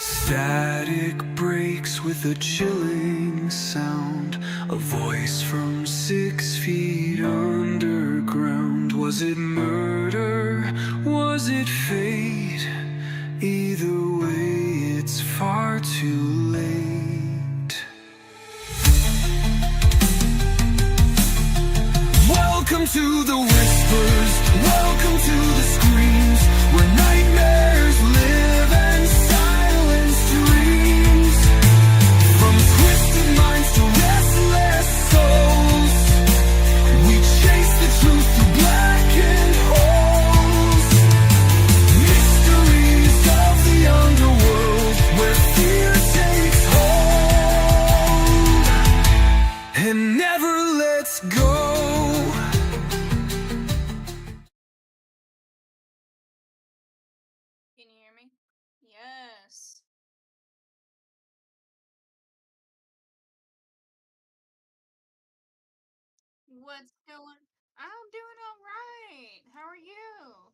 Static breaks with a chilling sound. A voice from 6 feet underground. Was it murder? Was it fate? Either way, it's far too late. Welcome to the whispers. Welcome to the screams, where nightmares live and silence dreams. From twisted minds to restless souls, we chase the truth through blackened holes. Mysteries of the underworld, where fear takes hold and never lets go. Can you hear me? Yes. What's going? I'm doing all right. How are you?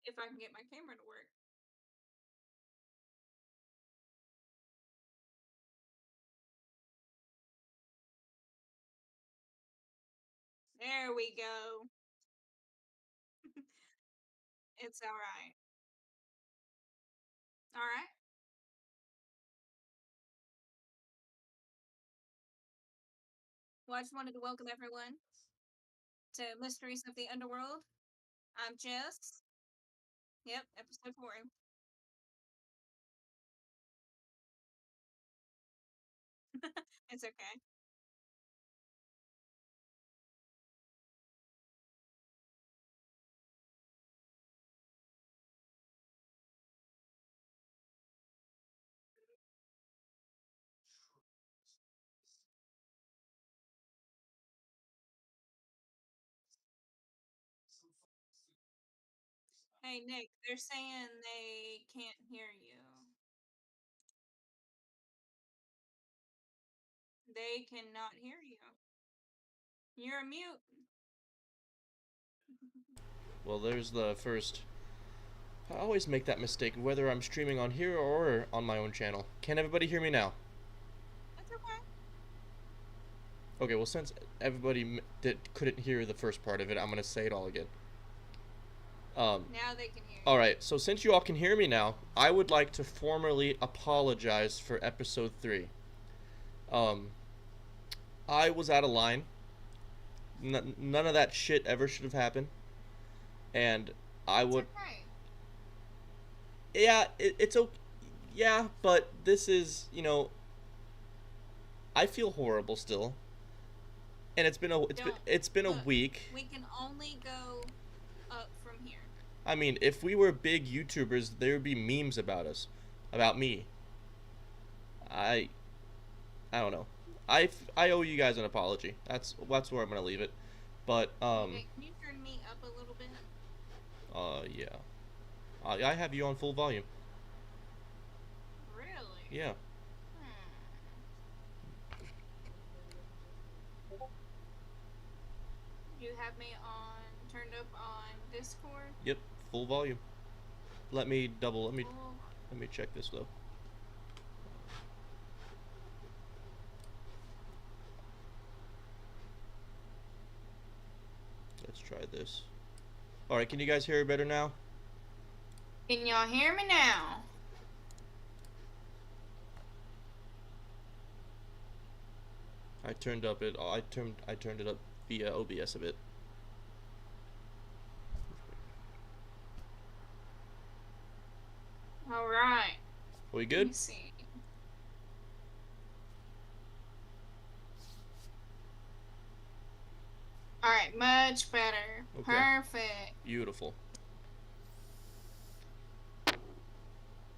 If I can get my camera to work. There we go. It's all right. All right. Well, I just wanted to welcome everyone to Mysteries of the Underworld. I'm Jess. Yep, episode 4. It's okay. Hey, Nick, they're saying they can't hear you. They cannot hear you. You're a mute. Well, there's the first. I always make that mistake whether I'm streaming on here or on my own channel. Can everybody hear me now? That's okay. Okay, well, since everybody couldn't hear the first part of it, I'm going to say it all again. Now they can hear you. Alright, so since you all can hear me now, I would like to formally apologize for episode 3. I was out of line. None of that shit ever should have happened. And I would. Okay. Yeah, it's okay. Yeah, but this is, I feel horrible still. And it's been a Look, week. We can only go up from here. I mean, if we were big YouTubers, there would be memes about us, about me. I don't know. I owe you guys an apology. That's where I'm gonna leave it. But Okay, can you turn me up a little bit? yeah. I have you on full volume. Really? Yeah. You have me turned up on Discord? Yep. Full volume. Let me Oh. let me check this though. Let's try this. Alright, can you guys hear it better now? Can y'all hear me now? I turned it up via OBS a bit. All right. Are we Let good? me see. All right, much better. Okay. Perfect. Beautiful.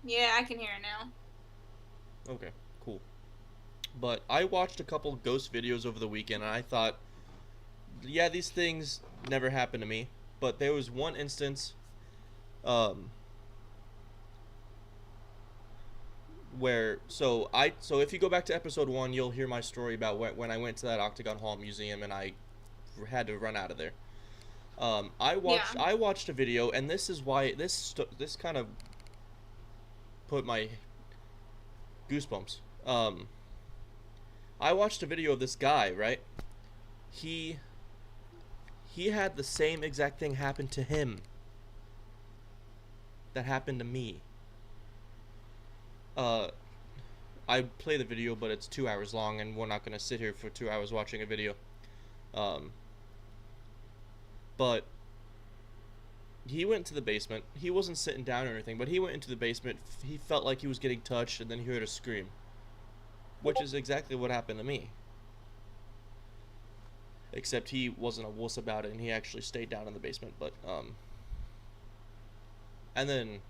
Yeah, I can hear it now. Okay, cool. But I watched a couple ghost videos over the weekend, and I thought, yeah, these things never happen to me. But there was one instance, um, where so if you go back to episode 1, you'll hear my story about when I went to that Octagon Hall Museum and I had to run out of there. Yeah. I watched a video, and this is why this kind of put my goosebumps. I watched a video of this guy, right? He he had the same exact thing happen to him that happened to me. Uh, I play the video, but it's 2 hours long, and we're not gonna sit here for 2 hours watching a video. Um, but he went to the basement. He wasn't sitting down or anything, but he went into the basement. He felt like he was getting touched, and then he heard a scream, which is exactly what happened to me. Except he wasn't a wuss about it, and he actually stayed down in the basement. But and then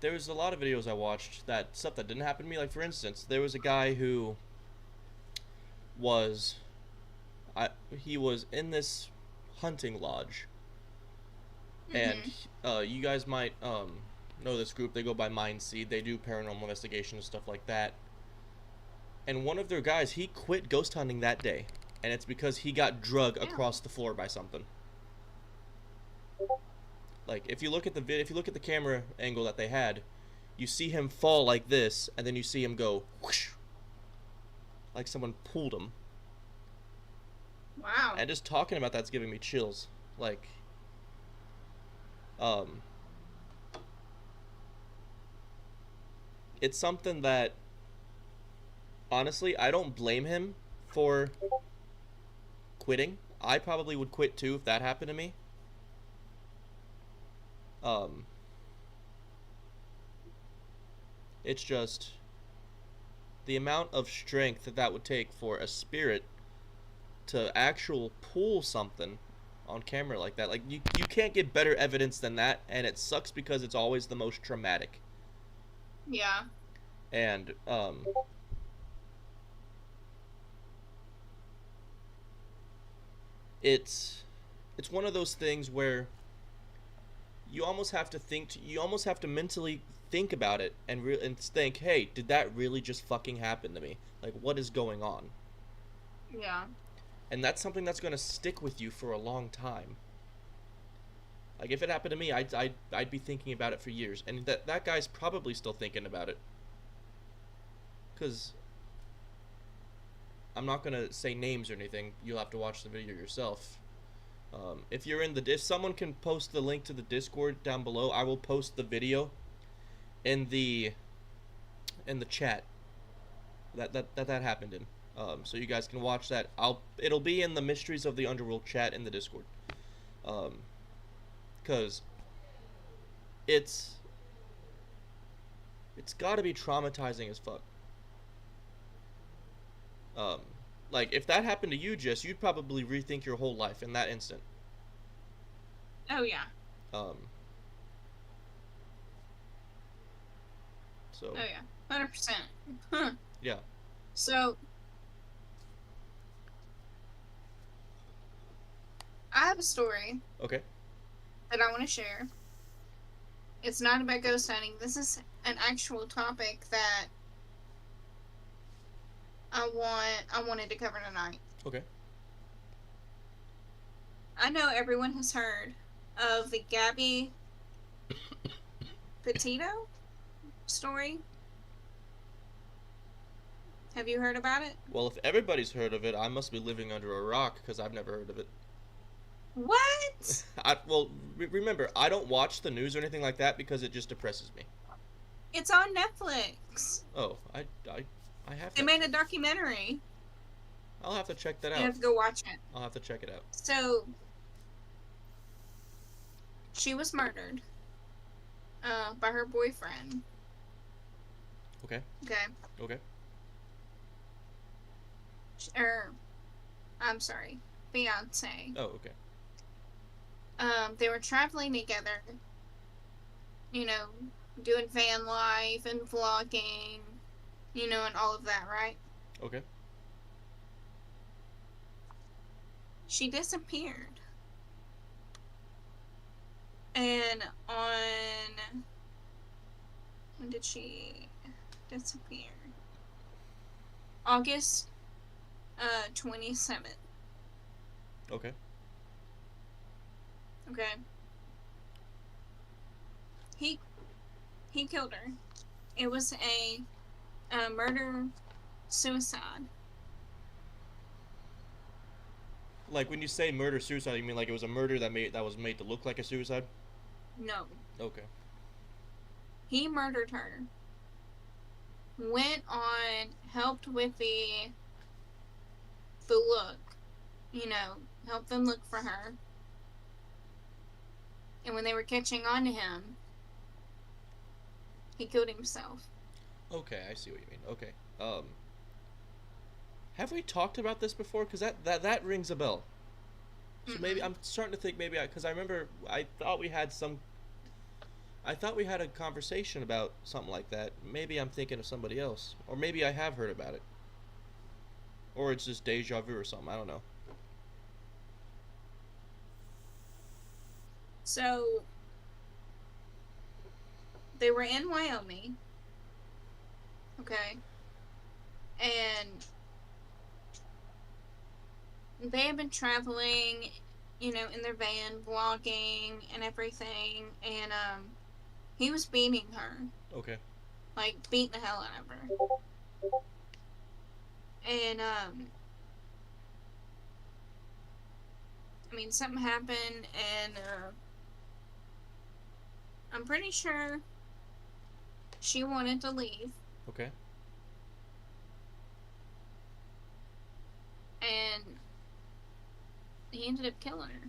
there was a lot of videos I watched that stuff that didn't happen to me. Like, for instance, there was a guy who was he was in this hunting lodge, and Mm-hmm. you guys might know this group. They go by Mind Seed. They do paranormal investigation and stuff like that. And one of their guys, he quit ghost hunting that day, and it's because he got drug Yeah. across the floor by something. Like, if you look at if you look at the camera angle that they had, you see him fall like this, and then you see him go whoosh, like someone pulled him. Wow. And just talking about that's giving me chills. Like, um, it's something that honestly I don't blame him for quitting. I probably would quit too if that happened to me. Um, it's just the amount of strength that that would take for a spirit to actual pull something on camera like that. Like, you can't get better evidence than that, and it sucks because it's always the most traumatic. Yeah. And it's one of those things where you almost have to you almost have to mentally think about it and and think, hey, did that really just fucking happen to me? Like, what is going on? Yeah. And that's something that's going to stick with you for a long time. Like, if it happened to me, I'd be thinking about it for years, and that guy's probably still thinking about it. Cause I'm not gonna say names or anything. You'll have to watch the video yourself. If someone can post the link to the Discord down below, I will post the video in the chat that happened in. So you guys can watch that. It'll be in the Mysteries of the Underworld chat in the Discord. Cause it's got to be traumatizing as fuck. Um, like, if that happened to you, Jess, you'd probably rethink your whole life in that instant. Oh yeah. Um, so Oh yeah. 100%. Huh. yeah, So I have a story okay, that I want to share. It's not about ghost hunting. This is an actual topic that I wanted to cover tonight. okay. I know everyone has heard of the Gabby Petito story. Have you heard about it? Well, if everybody's heard of it, I must be living under a rock because I've never heard of it. What? Remember, I don't watch the news or anything like that because it just depresses me. It's on Netflix. Oh, I have They to. made a documentary. I'll have to check that You out. have to go watch it. I'll have to check it out. So, she was murdered by her boyfriend. Okay. Okay. Okay. I'm sorry, fiance. Oh, okay. They were traveling together, you know, doing van life and vlogging, and all of that, right? Okay. She disappeared. And on. When did she disappear? August 27th. Okay. Okay. He he killed her. It was a murder suicide. Like when you say murder suicide, you mean like it was a murder that was made to look like a suicide? No. Okay. He murdered her. Went on, helped with the look, helped them look for her. And when they were catching on to him, he killed himself. Okay, I see what you mean. Okay. Have we talked about this before? Because that rings a bell. So maybe I'm starting to think maybe because I remember I thought we had a conversation about something like that. Maybe I'm thinking of somebody else, or maybe I have heard about it, or it's just deja vu or something. I don't know. So they were in Wyoming. Okay. And they had been traveling, in their van, vlogging and everything. And he was beating her. Okay. Like, beating the hell out of her. And I mean, something happened, and I'm pretty sure she wanted to leave. Okay. And he ended up killing her.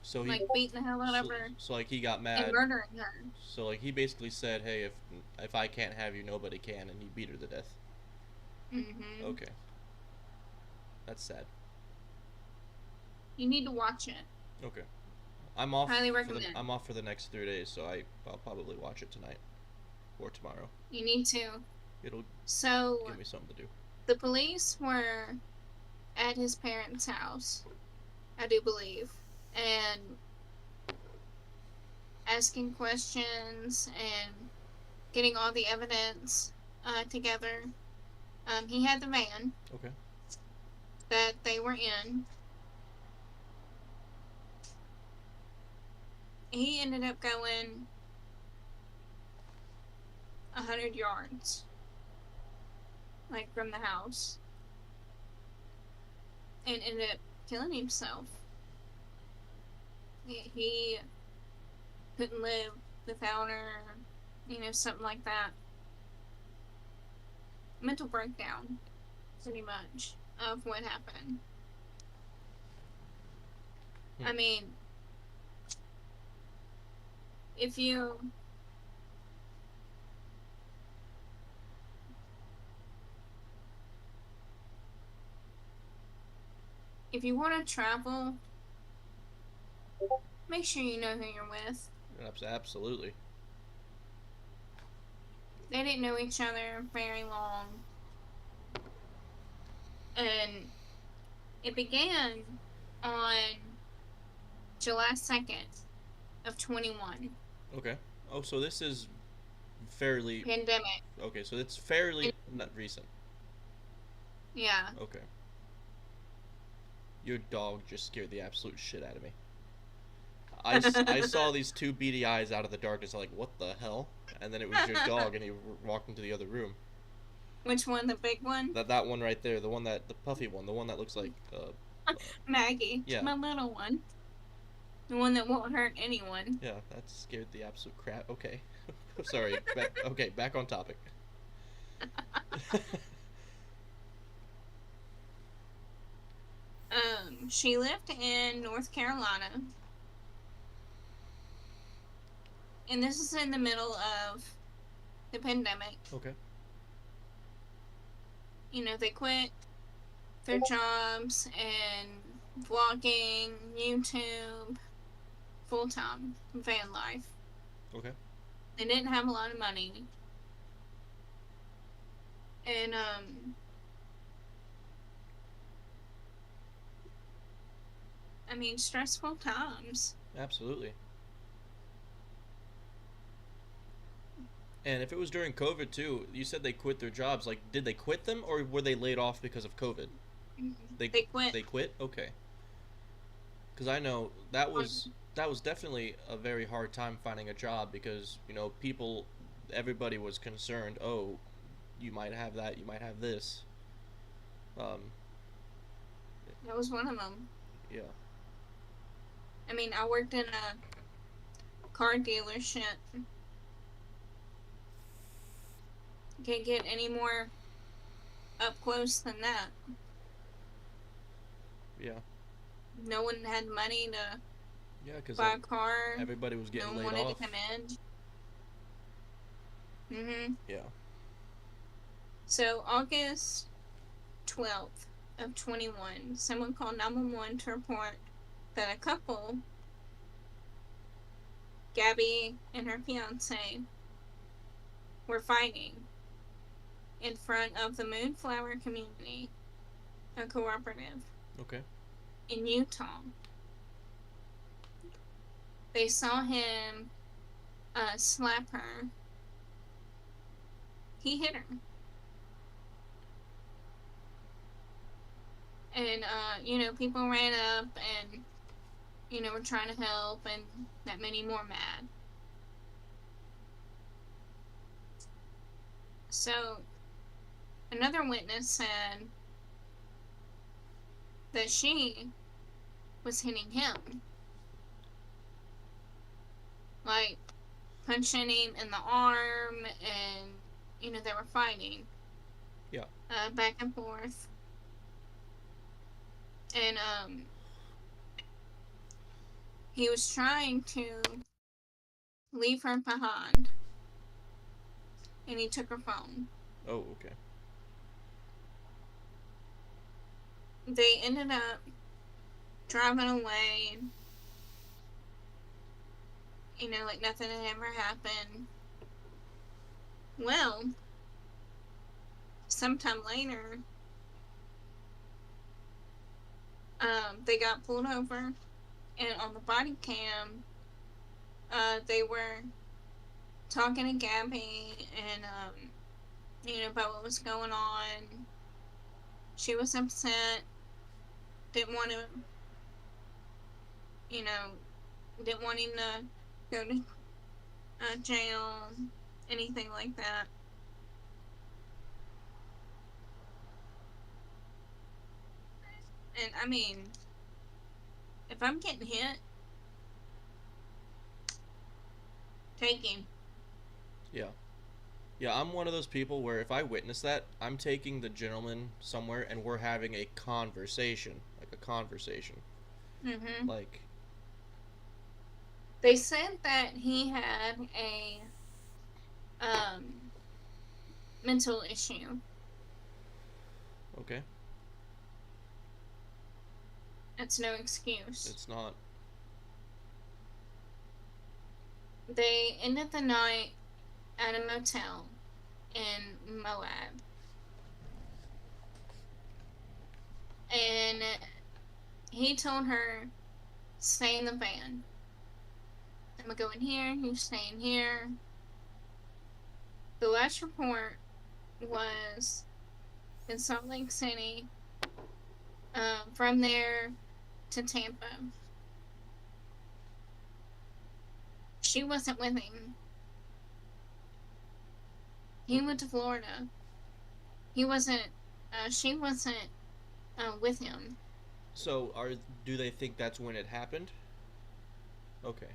So Like, beating the hell out of her so like he got and mad. murdering her. So like he basically said, "Hey, if I can't have you, nobody can," and he beat her to death. Mm-hmm. Okay. That's sad. You need to watch it. Okay. I'm off Highly recommend. I'm off for the next 3 days, so I'll probably watch it tonight or tomorrow. You need to. It'll So, give me something to do. the police were at his parents' house, I do believe, and asking questions and getting all the evidence together. He had the van Okay. that they were in. He ended up going 100 yards, like, from the house, and ended up killing himself. He couldn't live without her, something like that. Mental breakdown, pretty much, of what happened. I mean, if you want to travel, make sure you know who you're with. Absolutely. They didn't know each other very long. And it began on July 2nd of 21. Okay. Oh, so this is fairly Pandemic. okay. So it's fairly not recent. Yeah. Okay. Your dog just scared the absolute shit out of me. I saw these two beady eyes out of the darkness. I'm like, what the hell? And then it was your dog, and he walked into the other room. Which one? The big one? That one right there, the puffy one, the one that looks like Maggie. Yeah. My little one. The one that won't hurt anyone. Yeah, that scared the absolute crap. Okay. Sorry. Back on topic. She lived in North Carolina. And this is in the middle of the pandemic. Okay. They quit their jobs and vlogging, YouTube, full-time van life. Okay. They didn't have a lot of money. And, I mean, stressful times. Absolutely. And if it was during COVID too, you said they quit their jobs. Like, did they quit them or were they laid off because of COVID? They They quit. they quit. Okay. Because I know that was definitely a very hard time finding a job because people, everybody was concerned. Oh, you might have that. You might have this. Um, That was one of them. yeah. I mean, I worked in a car dealership. Can't get any more up close than that. Yeah. No one had money to Yeah. Because buy a car. everybody was No getting one laid wanted to off. come in. Yeah. So August 12th of 21, someone called 911 to report that a couple, Gabby and her fiance, were fighting in front of the Moonflower Community, a cooperative Okay. in Utah. They saw him slap her. He hit her. And, people ran up and, were trying to help, and that made him more mad. So, another witness said that she was hitting him. Like, punching him in the arm, and, they were fighting. Yeah. Back and forth. And, he was trying to leave her behind, and he took her phone. Oh, okay. They ended up driving away, like nothing had ever happened. Well, sometime later, they got pulled over, and on the body cam, they were talking to Gabby and, about what was going on. She was upset, didn't want to, you know, didn't want him to go to jail, anything like that. And I mean, if I'm getting hit, take him. Yeah. Yeah, I'm one of those people where if I witness that, I'm taking the gentleman somewhere and we're having a conversation. Like a conversation. Mm-hmm. Like, They said that he had a um, mental issue. okay. That's no excuse. It's not. They ended the night at a motel in Moab. And he told her, stay in the van. I'm gonna go in here, you stay in here. The last report was in Salt Lake City, from there to Tampa. She wasn't with him. He went to Florida. He wasn't, she wasn't with him. So, do they think that's when it happened? Okay.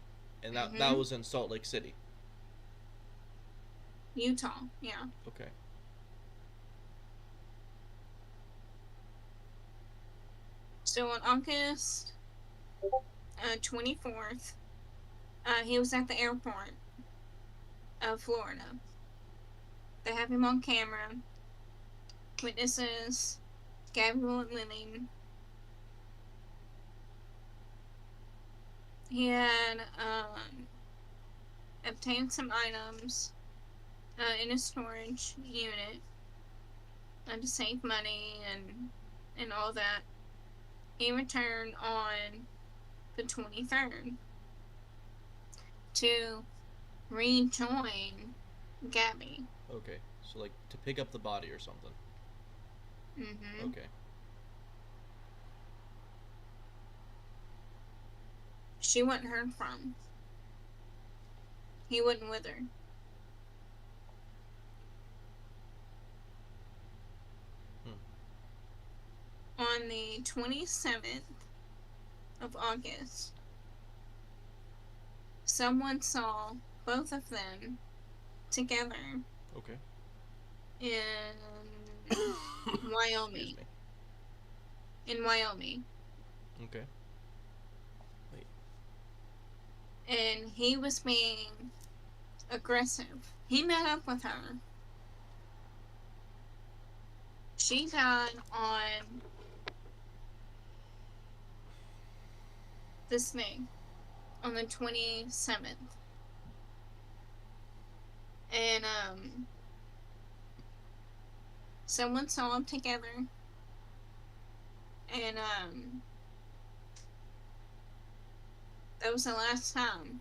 And that Mm-hmm. was in Salt Lake City. Utah, yeah. Okay. So on August 24th, he was at the airport of Florida. They have him on camera. Witnesses, Gabriel and Living. He had obtained some items in a storage unit to save money and all that. He returned on the 23rd to rejoin Gabby. Okay. So like to pick up the body or something. Mm-hmm. Okay. She wasn't heard from. He wasn't with her. On the 27th of August, someone saw both of them together Okay. in Excuse Wyoming. me. In Wyoming. Okay. Wait. And he was being aggressive. He met up with her. She died on this thing, on the 27th. And someone saw them together. And that was the last time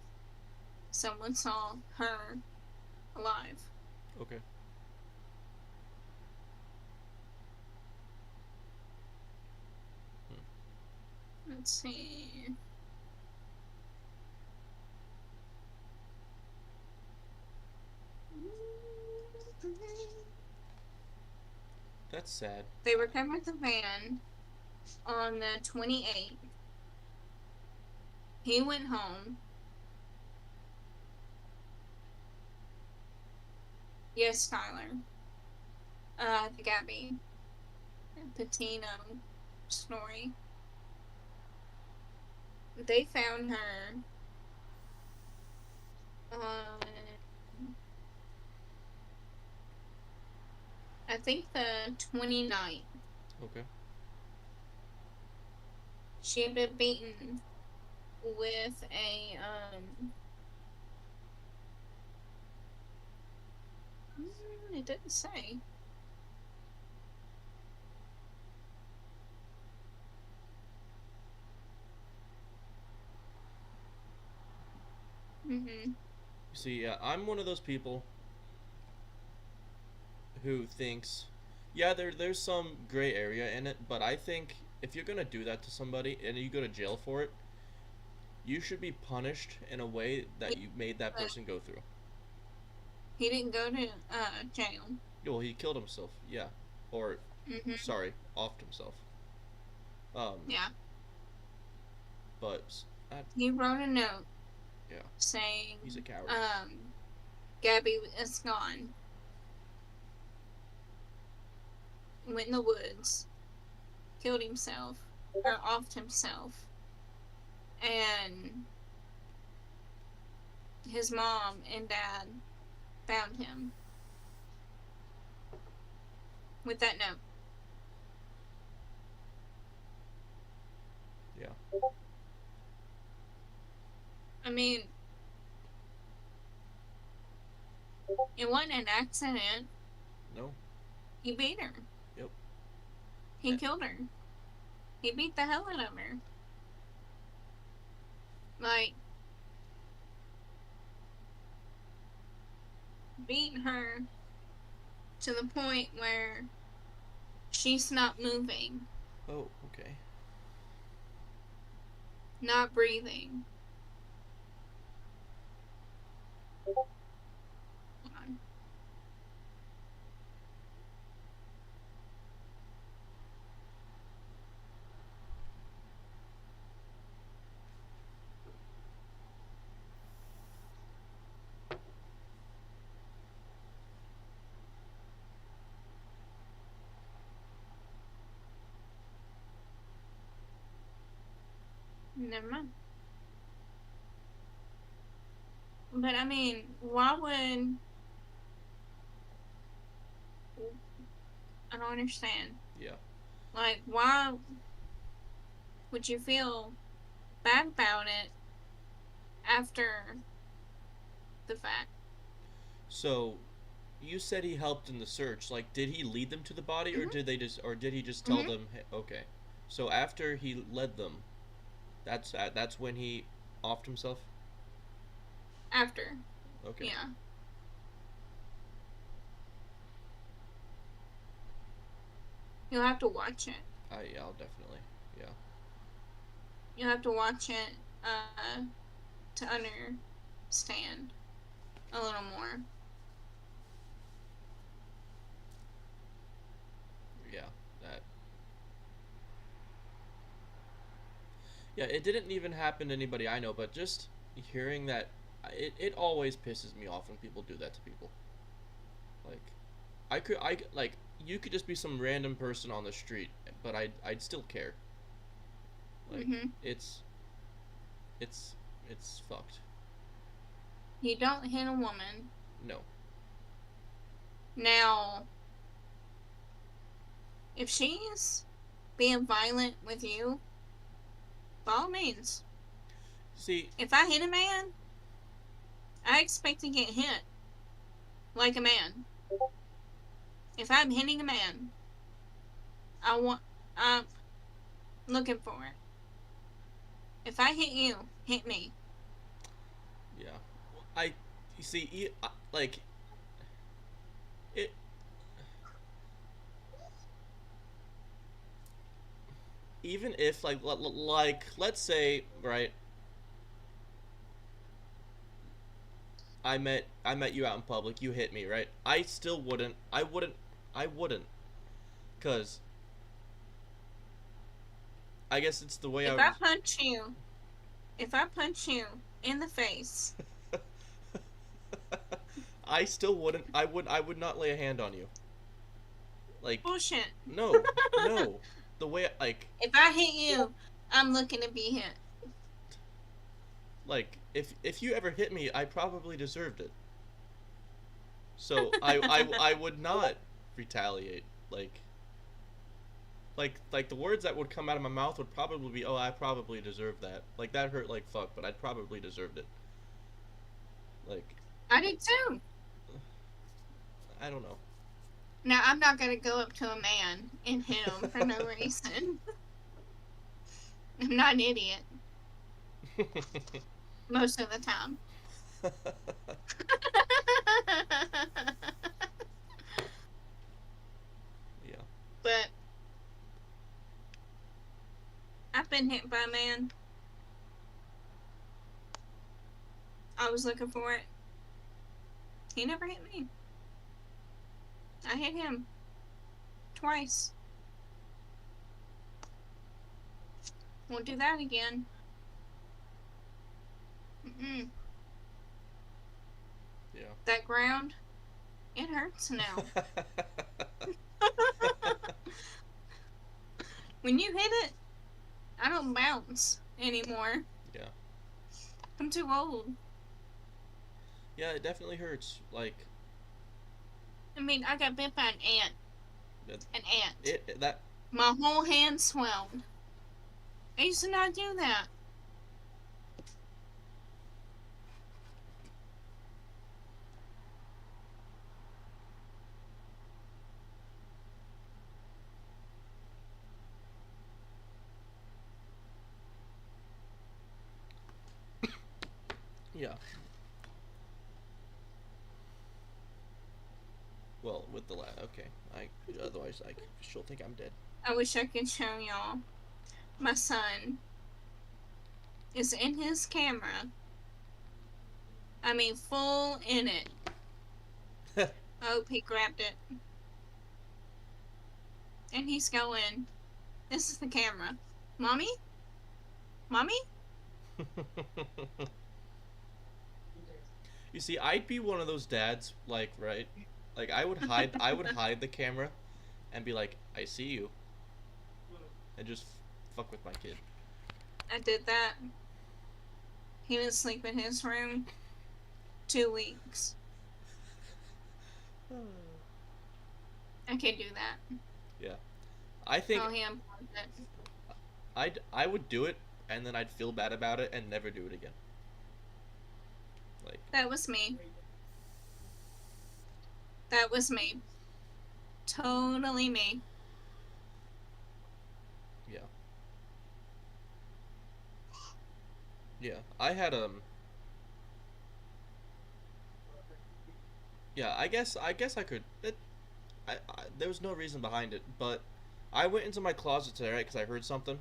someone saw her alive. Okay. Let's see. That's sad. They recovered the van on the 28th. He went home. Yes, Tyler. The Gabby Patino story. They found her on, I think, the 29th. Okay. She had been beaten with a it didn't say. Mm-hmm. See, I'm one of those people who thinks, yeah, there's some gray area in it, but I think if you're gonna do that to somebody and you go to jail for it, you should be punished in a way that you made that person go through. He didn't go to jail. Well, he killed himself, yeah, or Mm-hmm. sorry, offed himself. Yeah. But He wrote a note. Yeah. Saying He's a coward. Gabby is gone. Went in the woods. Killed himself. Or offed himself. And his mom and dad found him with that note. Yeah. I mean, it wasn't an accident. No. He beat her. Yep. He killed her. He beat the hell out of her. Like, beat her to the point where she's not moving. Oh, okay. Not breathing. Hold on. Never mind. But I mean, why would... I don't understand. Yeah. Like, why would you feel bad about it after the fact. So, you said he helped in the search. Like, did he lead them to the body, or Mhm. did he just tell Mhm. them, hey, okay? So after he led them, that's when he offed himself. After. Okay. Yeah. You'll have to watch it. I'll definitely. Yeah. You'll have to watch it to understand a little more. Yeah. That. Yeah. It didn't even happen to anybody I know, but just hearing that, it always pisses me off when people do that to people. Like, like you could just be some random person on the street, but I'd still care. Like, Mhm. it's it's it's fucked. You don't hit a woman. No. Now, if she's being violent with you, by all means. See, If I hit a man, I expect to get hit like a man. If I'm hitting a man, I'm looking for it. If I hit you, hit me. yeah. I you see like it even if like let's say, right, I met you out in public, you hit me, right? I still wouldn't cuz I guess it's the way I If I was. punch you, if I punch you in the face, I still wouldn't I would not lay a hand on you. Like, bullshit. no. No. The way like If I hit you, I'm looking to be hit. if you ever hit me, I probably deserved it. So I would not retaliate. Like the words that would come out of my mouth would probably be, "Oh, I probably deserve that. Like that hurt like fuck, but I probably deserved it." Like, I did too. I don't know. Now, I'm not going to go up to a man and hit him for no reason. I'm not an idiot most of the time. Yeah. But I've been hit by a man. I was looking for it. He never hit me. I hit him twice. Won't do that again. Mm-mm. Yeah. That ground, it hurts now. When you hit it, I don't bounce anymore. Yeah. I'm too old. Yeah, it definitely hurts. Like, I mean, I got bit by an ant. that An ant. it that My whole hand swelled. I used to not do that. yeah. Well, with the okay. I otherwise she'll think I'm dead. I wish I could show y'all. My son is in his camera. I mean, full in it. Oh, he grabbed it. And he's going, this is the camera. Mommy? Mommy? You see, I'd be one of those dads, like, right? Like, I would hide the camera and be like, "I see you," and just fuck with my kid. I did that. He didn't sleep in his room 2 weeks. I can't do that. Yeah. I think Oh, he unplugged it. I would do it, and then I'd feel bad about it and never do it again. Like, That was me. That was me. Totally me. yeah, yeah. I had yeah. I guess I could. There was no reason behind it, but I went into my closet today, right? Because I heard something.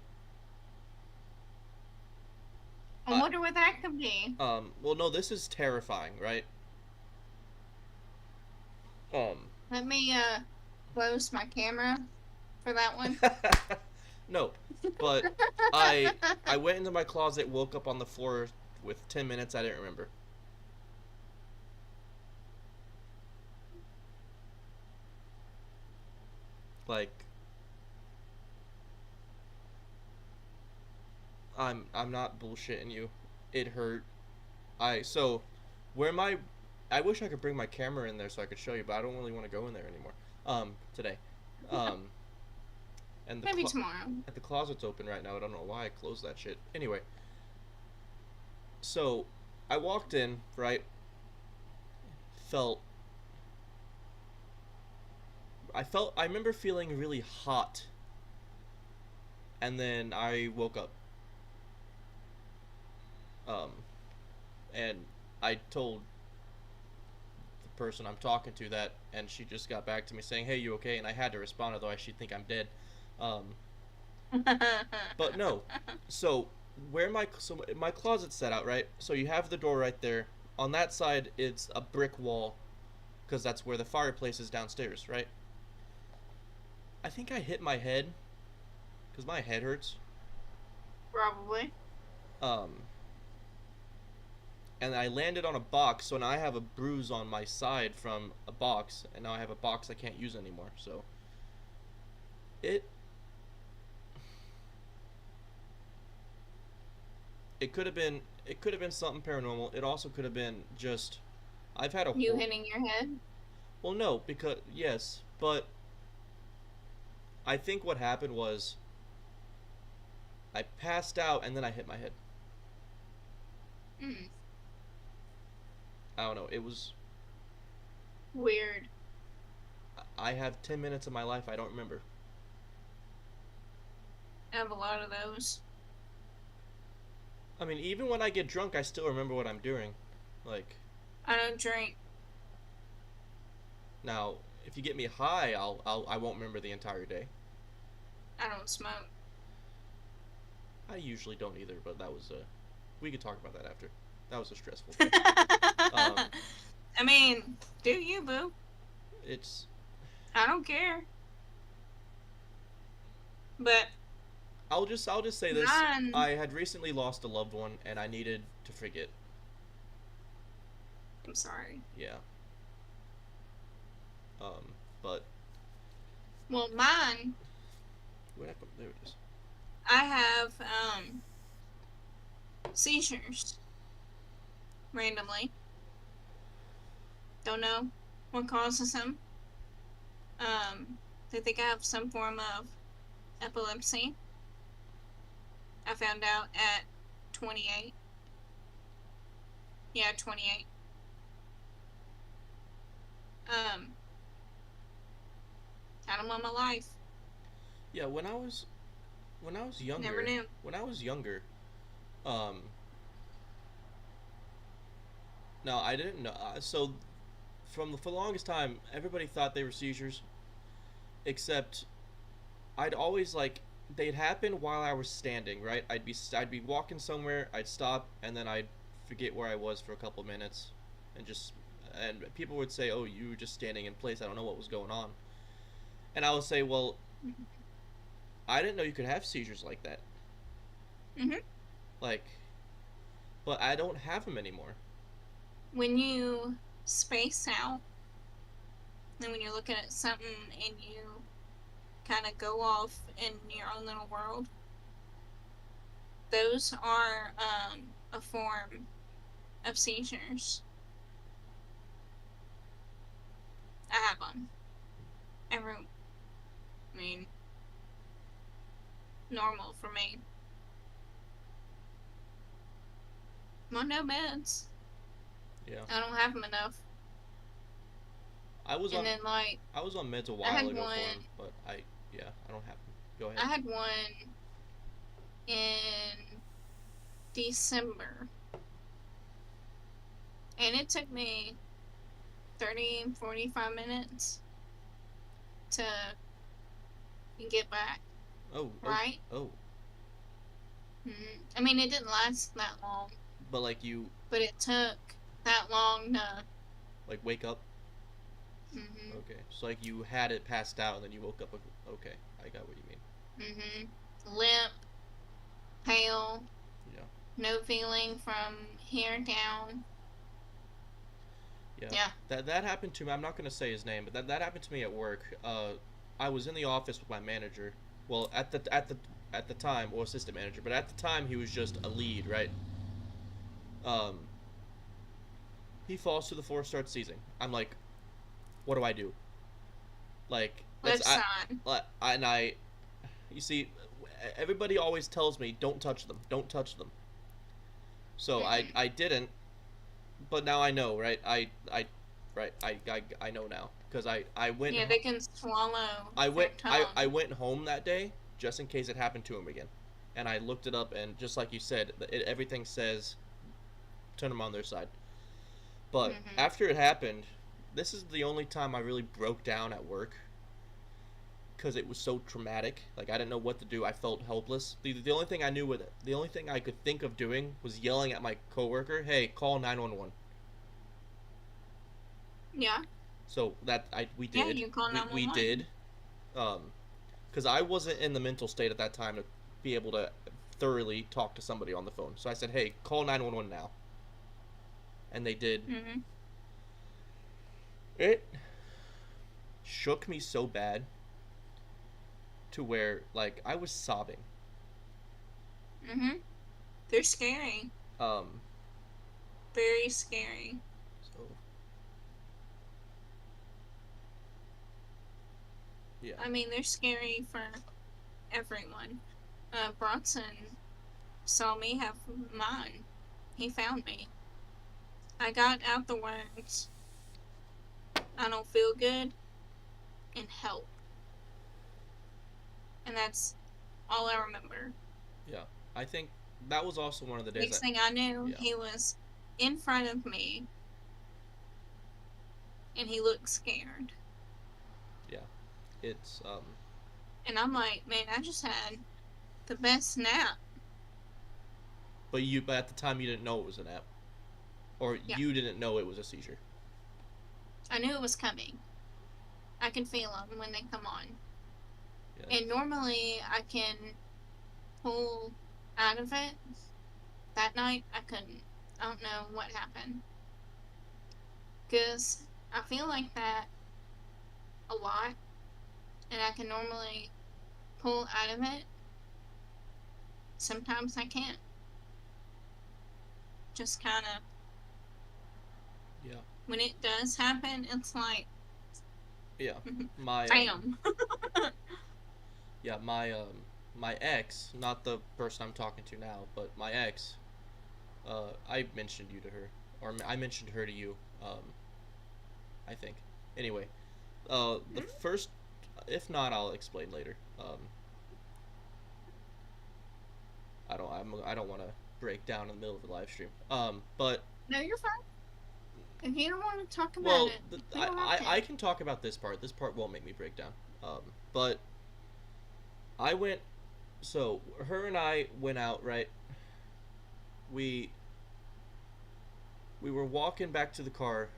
I I wonder what that could be. Well, no, this is terrifying, right? Um, Let me close my camera for that one. no, but I went into my closet, woke up on the floor with 10 minutes. I didn't remember. Like, I'm not bullshitting you. It hurt. So where my I wish I could bring my camera in there so I could show you, but I don't really want to go in there anymore. Today. Um, and Maybe tomorrow. the closet's open right now. I don't know why I closed that shit. Anyway, so I walked in, right? Felt I remember feeling really hot, and then I woke up. Um, and I told the person I'm talking to that, and she just got back to me saying, "Hey, you okay?" And I had to respond, otherwise she'd think I'm dead. Um, but no. So my closet's set out, right? So you have the door right there. On that side, it's a brick wall, because that's where the fireplace is downstairs, right? I think I hit my head because my head hurts. Probably. Um, and I landed on a box, so now I have a bruise on my side from a box, and now I have a box I can't use anymore. So it it could have been something paranormal. It also could have been just I've had a You hitting your head? well, no, because yes, but I think what happened was I passed out and then I hit my head. Mm, I don't know. It was weird. I have 10 minutes of my life I don't remember. I have a lot of those. I mean, even when I get drunk, I still remember what I'm doing. Like I don't drink. now, if you get me high, I won't remember the entire day. I don't smoke. I usually don't either, but that was we could talk about that after. That was a stressful day. Um, I mean, do you, boo? it's I don't care. But I'll just say this. mine, I had recently lost a loved one, and I needed to forget. I'm sorry. Yeah. Um, but Well, mine, what happened? There it is. I have seizures randomly. Don't know what causes them. They think I have some form of epilepsy. I found out at 28. Yeah, 28. Um, I don't want my life. Yeah, when I was younger, Never knew. when I was younger, um, no, I didn't know. So, for the longest time, everybody thought they were seizures, except I'd always like they'd happen while I was standing. Right? I'd be walking somewhere, I'd stop, and then I'd forget where I was for a couple minutes, and just and people would say, "Oh, you were just standing in place. I don't know what was going on." And I would say, "Well, I didn't know you could have seizures like that. hmm Like, but I don't have them anymore." When you space out, and when you're looking at something and you kind of go off in your own little world, those are a form of seizures. I have them. Every, I mean, normal for me. I'm on no meds. Yeah. I don't have them enough. I was And on then like I was on meds a I while had ago for one. him, but yeah, I don't have them. Go I ahead. had one in December, and it took me 30, 45 minutes to get back. Oh, oh, Right? oh. I mean, it didn't last that long, But like you but it took that long to. like wake up. Mhm. Okay. So like you had it passed out and then you woke up. Okay, I got what you mean. Mhm. Limp, pale, Yeah. no feeling from here down. Yeah. Yeah. That happened to me. I'm not gonna say his name, but that happened to me at work. I was in the office with my manager. Well, at the time, or assistant manager, but at the time he was just a lead, right? Um, he falls to the floor, starts seizing. I'm like, what do I do? Like that's Left side. and I, you see, everybody always tells me don't touch them, don't touch them. So Mm-mm. I didn't, but now I know, right? I know now because I went Yeah, they can swallow their I tongue. went home that day just in case it happened to him again, and I looked it up and just like you said, everything says turn them on their side. But Mhm. after it happened, this is the only time I really broke down at work because it was so traumatic. Like I didn't know what to do. I felt helpless. The only thing I knew with it, the only thing I could think of doing was yelling at my coworker, "Hey, call 911." Yeah. So that we Yeah, did. you call We 911. did. Because I wasn't in the mental state at that time to be able to thoroughly talk to somebody on the phone. So I said, "Hey, call 911 now," and they did. Mhm. It shook me so bad to where like I was sobbing. Mhm. They're scary. Um, Very scary. so yeah, I mean, they're scary for everyone. Bronson saw me have mine. He found me. I got out the words, I don't feel good, and help. And that's all I remember. yeah. I think that was also one of the days Next that thing I knew, yeah, he was in front of me and he looked scared. yeah. It's And I'm like, man, I just had the best nap. but at the time you didn't know it was an app, or Yeah, you didn't know it was a seizure. I knew it was coming. I can feel them when they come on. Yeah, And normally I can pull out of it. That night I couldn't. I don't know what happened. Because I feel like that a lot. And I can normally pull out of it. Sometimes I can't. Just kind of, yeah, when it does happen, it's like, yeah. My bam. yeah, my ex, not the person I'm talking to now, but my ex, I mentioned you to her, or I mentioned her to you, I think. Anyway, the first, if not, I'll explain later. I don't want to break down in the middle of the live stream. But No, you're fine. If you don't want to talk about well, it, we don't have to. I can talk about this part. This part won't make me break down. But I went. So her and I went out. Right. We we were walking back to the car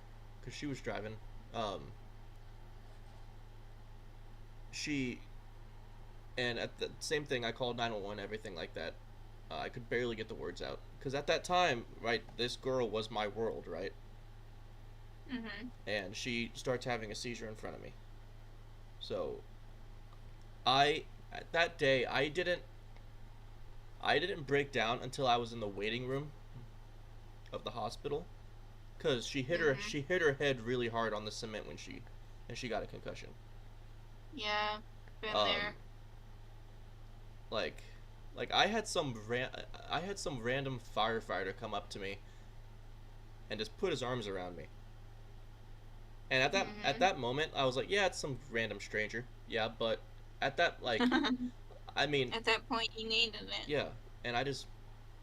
because she was driving. Um, she and at the same thing, I called 911, everything like that. I could barely get the words out because at that time, right, this girl was my world, right? Mm-hmm. And she starts having a seizure in front of me. So that day I didn't break down until I was in the waiting room of the hospital because Mm-hmm. she hit her head really hard on the cement and she got a concussion. Yeah, been Um, there. like I had some random firefighter come up to me and just put his arms around me. And at Mm-hmm. that moment, I was like, yeah, it's some random stranger. Yeah, but at that like, I mean, At that point, you needed it. yeah, and I just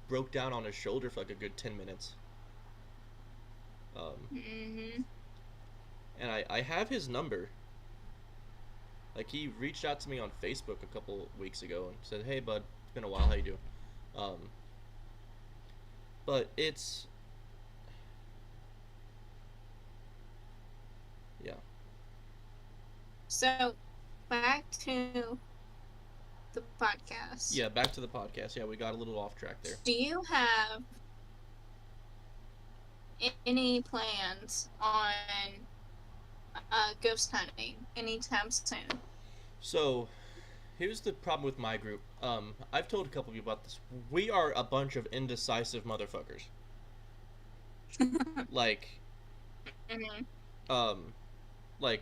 broke down on his shoulder for like a good 10 minutes. Um, Mm-hmm. and I have his number. Like he reached out to me on Facebook a couple weeks ago and said, "Hey, bud, it's been a while. How you doing?" Um, but it's yeah, So, back to the podcast. yeah. Back to the podcast. Yeah, we got a little off track there. Do you have any plans on ghost hunting anytime soon? So here's the problem with my group. I've told a couple of you about this. We are a bunch of indecisive motherfuckers. Like, Mm-hmm. um, like,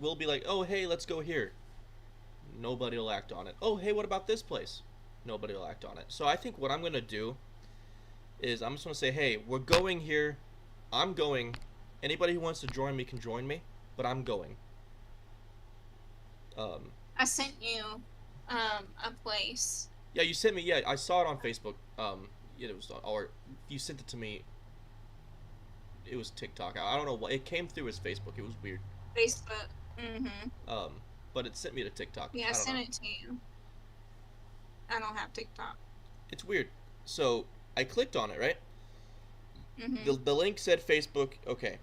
we'll be like, oh hey, let's go here. Nobody will act on it. Oh hey, what about this place? Nobody will act on it. So I think what I'm gonna do is I'm just gonna say, hey, we're going here. I'm going. Anybody who wants to join me can join me, but I'm going. Um, I sent you a place. yeah, you sent me. Yeah, I saw it on Facebook. Yeah, it was or you sent it to me. It was TikTok. I don't know what it came through as Facebook. It was weird. Facebook. Mm-hmm. Um, but it sent me to TikTok. Yeah, I I don't know. sent it to you. I don't have TikTok. It's weird. So I clicked on it. Right. Mm-hmm. The link said Facebook. Okay.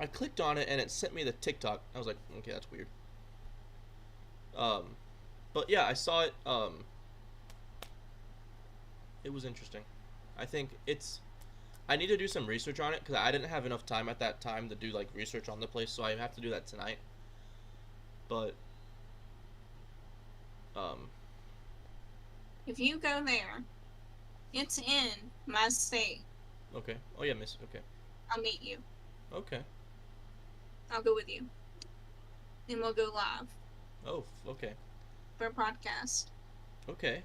I clicked on it and it sent me the TikTok. I was like, okay, that's weird. Um, but yeah, I saw it. It was interesting. I think it's. I need to do some research on it because I didn't have enough time at that time to do like research on the place, so I have to do that tonight. But um, If you go there, it's in my state. okay. Oh yeah, Miss. Okay. I'll meet you. Okay. I'll go with you. And we'll go live Oh, okay. for a podcast. Okay.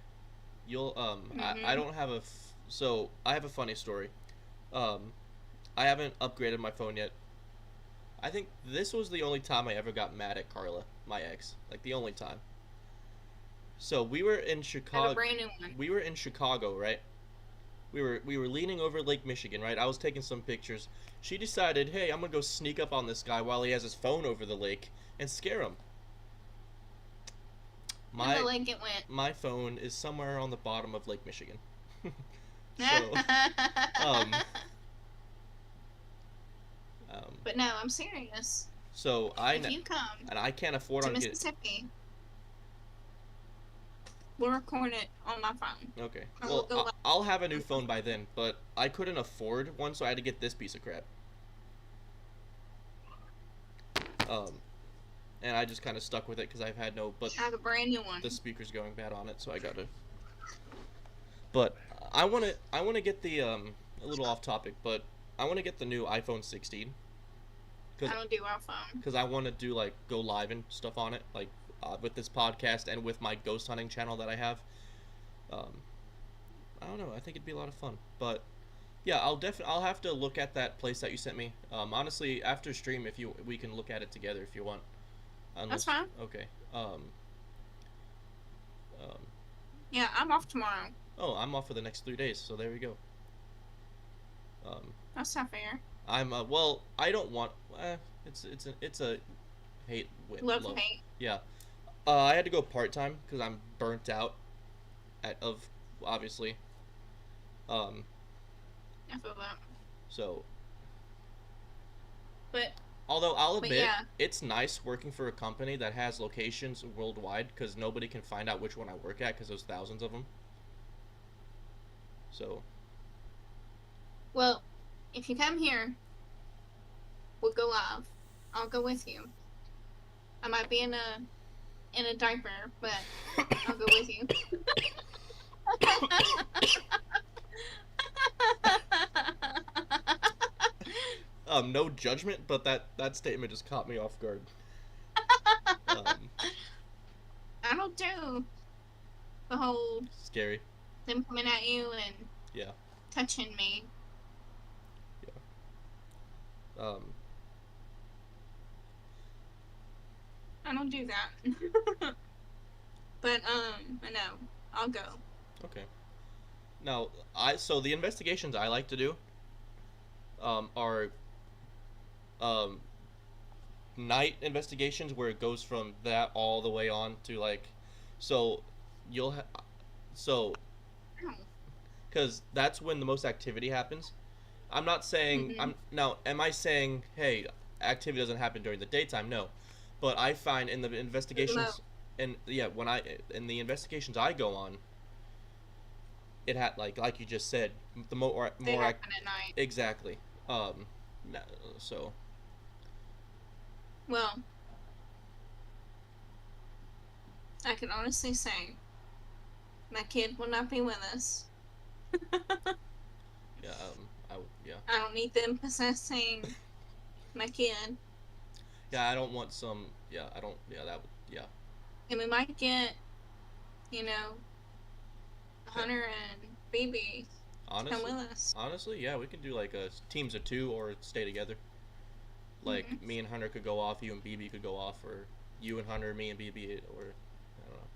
You'll I Mm-hmm. don't have a so I have a funny story. Um, I haven't upgraded my phone yet. I think this was the only time I ever got mad at Carla, my ex. Like the only time. So we were in I have a Chicago. brand new one. We were in Chicago, right? We were leaning over Lake Michigan, right? I was taking some pictures. She decided, hey, I'm gonna go sneak up on this guy while he has his phone over the lake and scare him. And the My link it went. my phone is somewhere on the bottom of Lake Michigan. So, um, um, But no, I'm serious. so If you come and I can't afford to on get. Mississippi, we'll record it on my phone. Okay, And well, we'll go live. I'll have a new phone by then, but I couldn't afford one, so I had to get this piece of crap. Um, and I just kind of stuck with it because I've had no, but I have a brand new one. the speaker's going bad on it, so I got to. But I wanna get the a little off topic, but I want to get the new iPhone 16 I don't do our phone. because I want to do like go live and stuff on it, like with this podcast and with my ghost hunting channel that I have. Um, I don't know. I think it'd be a lot of fun, but yeah, I'll have to look at that place that you sent me. Honestly, after stream, if you we can look at it together if you want. That's fine. Okay. Um, Yeah, I'm off tomorrow. oh, I'm off for the next 3 days, so there we go. Um, That's not fair. I'm well. I don't want. It's a hate Love hate. Yeah. I had to go part time because I'm burnt out. Of obviously. Um. I feel that. So. But Although I'll admit, yeah. it's nice working for a company that has locations worldwide because nobody can find out which one I work at because there's thousands of them. So. Well, if you come here, we'll go live. I'll go with you. I might be in a diaper, but I'll go with you. No judgment, but that statement just caught me off guard. Um, I don't do the whole scary. them coming at you and Yeah. touching me. Um, I don't do that. But I know. I'll go. okay. Now, so the investigations I like to do are um, night investigations where it goes from that all the way on to like, so you'll so Oh. because that's when the most activity happens. I'm not saying Mm-hmm. I'm now. Am I saying hey, activity doesn't happen during the daytime? No, but I find in the Low. investigations and yeah, when I in the investigations I go on, it had like you just said, the They more happen at night. exactly. Um, so Well, I can honestly say my kid will not be with us. yeah, yeah, I don't need them possessing my kid. yeah. I don't want some. Yeah, I don't. Yeah, that would. Yeah, And we might get, you know, yeah. Hunter and BB to come Honestly, with us. honestly, yeah, we could do like a teams of two or stay together. Mm-hmm. Like me and Hunter could go off, you and BB could go off, or you and Hunter, me and BB, or I don't know.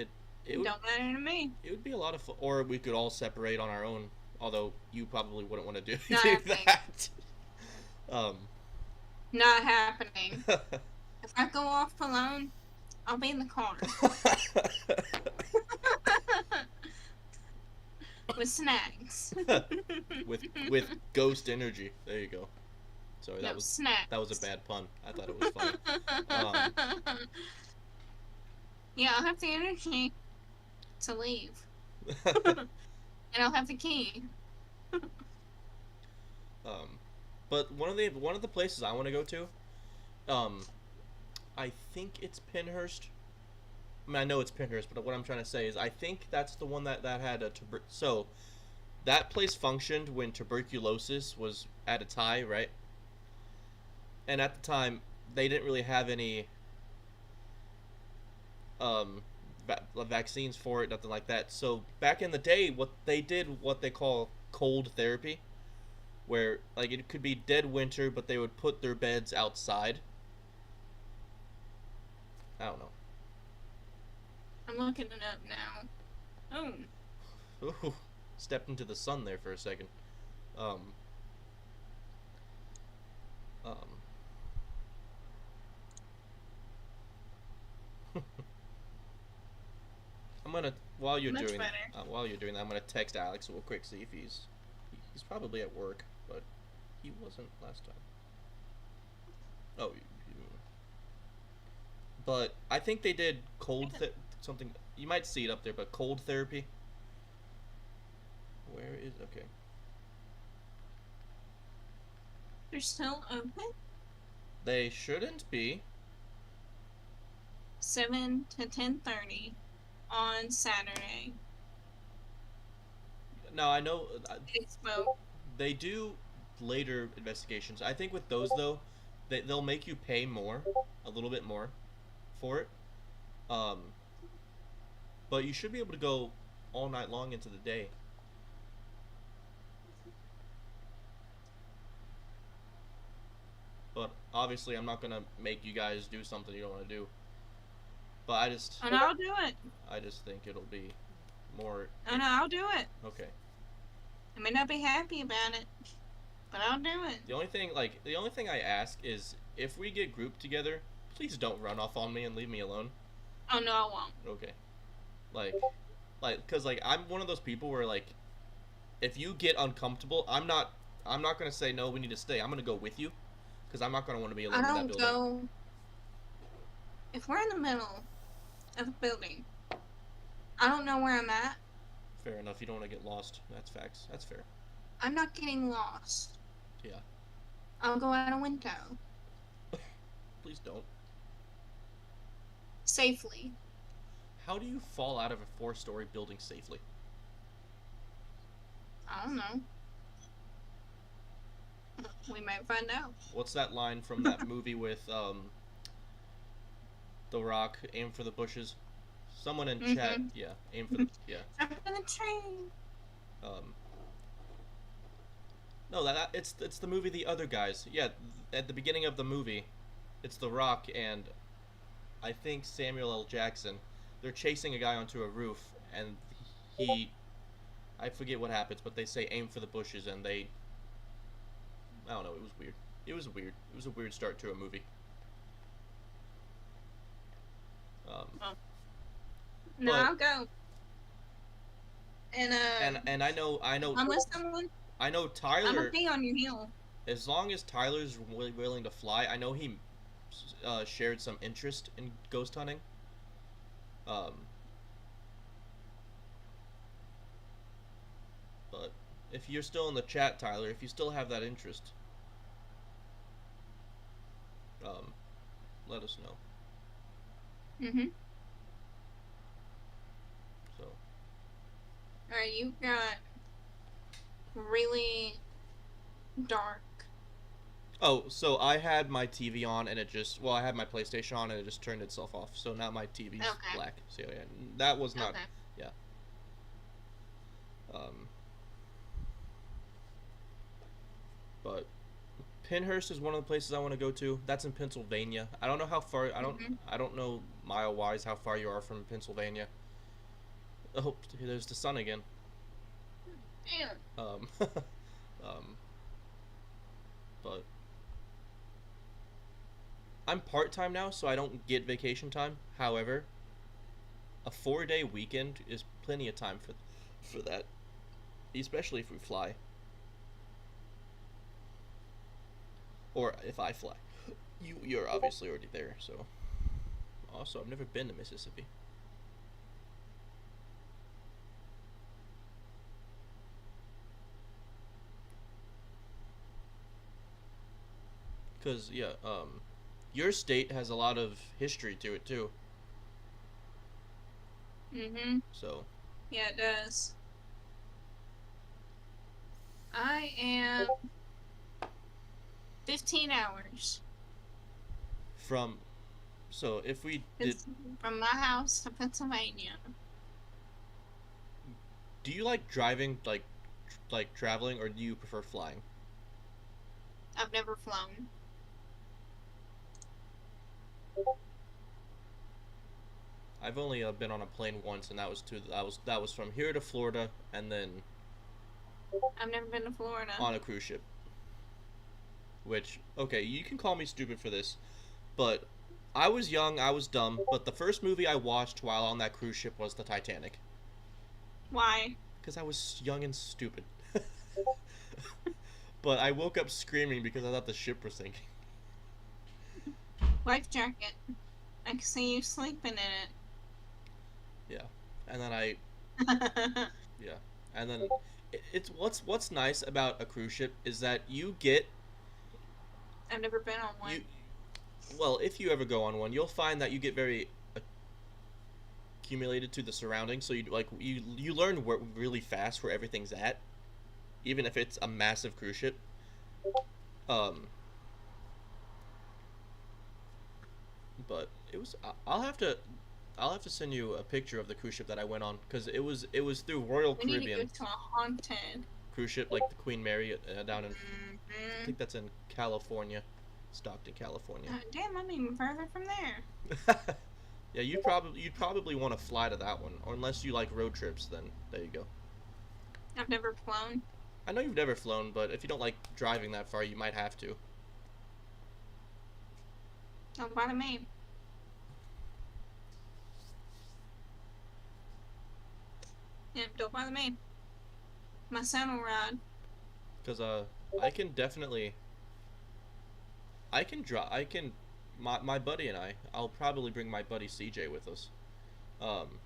It it would Don't matter to me. it would be a lot of fun. Or we could all separate on our own. Although you probably wouldn't want to do, Not do happening. that. Um, Not happening. If I go off alone, I'll be in the car with snacks. with ghost energy. There you go. Sorry, No that was a snacks. bad pun. I thought it was funny. Um, Yeah, I'll have the energy to leave, and I'll have the key. um, but one of the places I want to go to, um, I think it's Pinhurst. I mean, I know it's Pinhurst, but what I'm trying to say is I think that's the one that had a so that place functioned when tuberculosis was at its high, right? And at the time, they didn't really have any vaccines for it, nothing like that. So back in the day, what they did, what they call cold therapy, where like it could be dead winter, but they would put their beds outside. I don't know. I'm looking it up now. Oh, Ooh, stepped into the sun there for a second. Um, um, I'm gonna much better. while you're doing that, I'm gonna text Alex real quick, see if he's probably at work, but he wasn't last time. Oh, but I think they did something. You might see it up there, but cold therapy. Where is okay? They're still open. They shouldn't be. 7 to 10:30 on Saturday. Now I know Expo. they do later investigations. I think with those though, they'll make you pay more, a little bit more, for it. Um, but you should be able to go all night long into the day. But obviously, I'm not gonna make you guys do something you don't want to do. But And I'll do it. I just think it'll be more And I'll do it. okay. I may not be happy about it, but I'll do it. The only thing I ask is if we get grouped together, please don't run off on me and leave me alone. Oh no, I won't. Okay. Like, cause like I'm one of those people where like, if you get uncomfortable, I'm not gonna say no. We need to stay. I'm gonna go with you, cause I'm not gonna want to be alone I in that don't building. go. If we're in the middle of a building, I don't know where I'm at. Fair enough. You don't want to get lost. That's facts. That's fair. I'm not getting lost. Yeah. I'll go out a window Please don't. safely. How do you fall out of a 4-story building safely? I don't know. We might find out. What's that line from that movie with The Rock? Aim for the bushes. Someone in chat, yeah, aim for the yeah. Jump in the train. Um, No, it's the movie The Other Guys. Yeah, at the beginning of the movie, it's The Rock and I think Samuel L. Jackson. They're chasing a guy onto a roof, and he, I forget what happens, but they say aim for the bushes, and they, I don't know. It was weird. It was weird. It was a weird start to a movie. Oh. No, But I'll go. And and I'm with someone. I know I'm gonna Tyler. be on your heel. As long as Tyler's willing to fly, I know he shared some interest in ghost hunting. Um, but if you're still in the chat, Tyler, if you still have that interest, um, let us know. Mhm. So, All right, you got really dark. oh, so I had my TV on and it just, well, I had my PlayStation on and it just turned itself off. So now my TV's Okay. black. So yeah, that was not, Okay. yeah. Um, but Pinehurst is one of the places I want to go to. That's in Pennsylvania. I don't know how far. Mhm. I don't know mile wise how far you are from Pennsylvania. Oh, there's the sun again. Damn. Um, but I'm part time now, so I don't get vacation time. However, a 4 day weekend is plenty of time for that, especially if we fly or if I fly. You're obviously already there, so. Also, I've never been to Mississippi. Cause yeah, your state has a lot of history to it too. Mhm. So Yeah, it does. I am 15 hours. from so if we did, It's from my house to Pennsylvania. do you like driving like traveling or do you prefer flying? I've never flown. I've only been on a plane once, and that was from here to Florida, and then I've never been to Florida. on a cruise ship. Which okay, you can call me stupid for this, but I was young, I was dumb, but the first movie I watched while on that cruise ship was the Titanic. Why? Because I was young and stupid. But I woke up screaming because I thought the ship was sinking. Life jacket. I can see you sleeping in it. Yeah, and then yeah, and then it's what's nice about a cruise ship is that you get I've never been on one. you well if you ever go on one, you'll find that you get very accumulated to the surroundings. So you learn really fast where everything's at, even if it's a massive cruise ship. Um, but it was I'll have to send you a picture of the cruise ship that I went on because it was through Royal We need to Caribbean go to a haunted. cruise ship like the Queen Mary down in I Mhm. think that's in California, Stockton, California. Damn, I'm even further from there. Yeah, you'd probably want to fly to that one, or unless you like road trips, then there you go. I've never flown. I know you've never flown, but if you don't like driving that far, you might have to. Don't bother me. Yeah, don't bother me. My son will ride. Because I can definitely I can draw I can my buddy and I'll probably bring my buddy CJ with us. Um,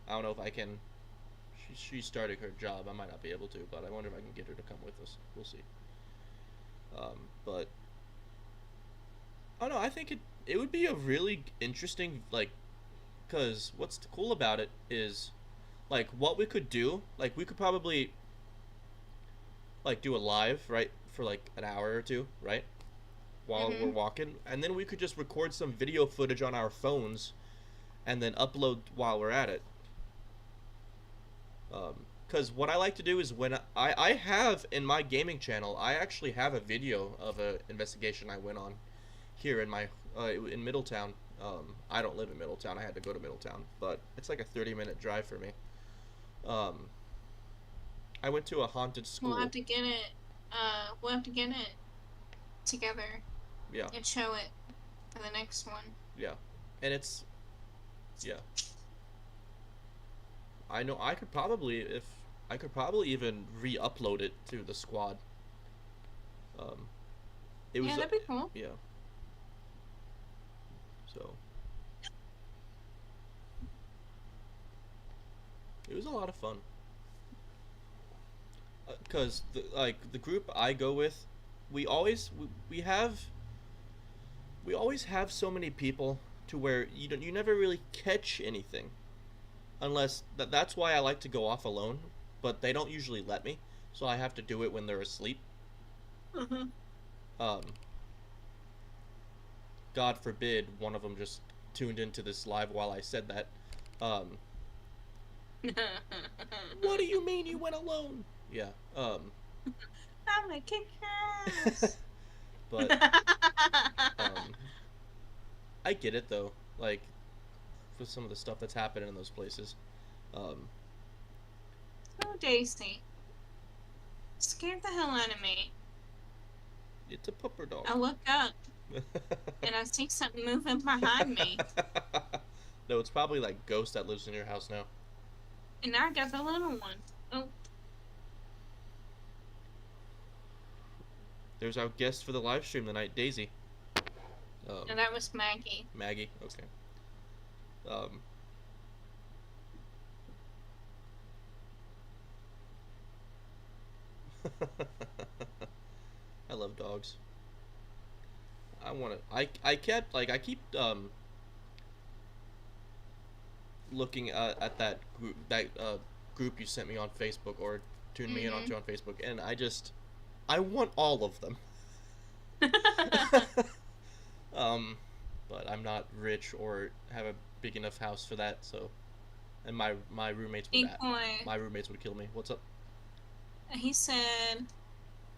I don't know if I can. She's starting her job. I might not be able to, but I wonder if I can get her to come with us. We'll see. But oh no, I think it would be a really interesting like, cause what's cool about it is, like what we could do. Like we could probably like do a live right for like an hour or two, right? While we're Mhm. walking, and then we could just record some video footage on our phones, and then upload while we're at it. Because what I like to do is when I have in my gaming channel, I actually have a video of a investigation I went on here in my in Middletown. I don't live in Middletown. I had to go to Middletown, but it's like a 30-minute drive for me. Um, I went to a haunted We'll school. have to get it. We'll have to get it together Yeah, and show it for the next one. yeah, and it's yeah. I know I could probably if I could probably even re-upload it to the squad. Um, it was Yeah, that'd be cool. yeah. So it was a lot of fun. Because the group I go with, we always we always have so many people to where you never really catch anything unless that's why I like to go off alone, but they don't usually let me, so I have to do it when they're asleep. Mhm. Um, God forbid one of them just tuned into this live while I said that. Um, what do you mean you went alone? Yeah. I'm gonna kick your ass. But um, I get it though. Like for some of the stuff that's happening in those places. Um, Oh, Daisy. Scared the hell out of me. it's a pupper dog. I look up and I see something moving behind me. No, it's probably like ghost that lives in your house now. And I got the little one. Oh, There's our guest for the live stream tonight, Daisy. and that was Maggie. Maggie. Okay. Um, I love dogs. I want to. I kept like I keep looking at that group you sent me on Facebook or tuned me in Mm-hmm. onto on Facebook, and I want all of them. um, but I'm not rich or have a big enough house for that. So, and my roommates would Decoy. my roommates would kill me. What's up? He said,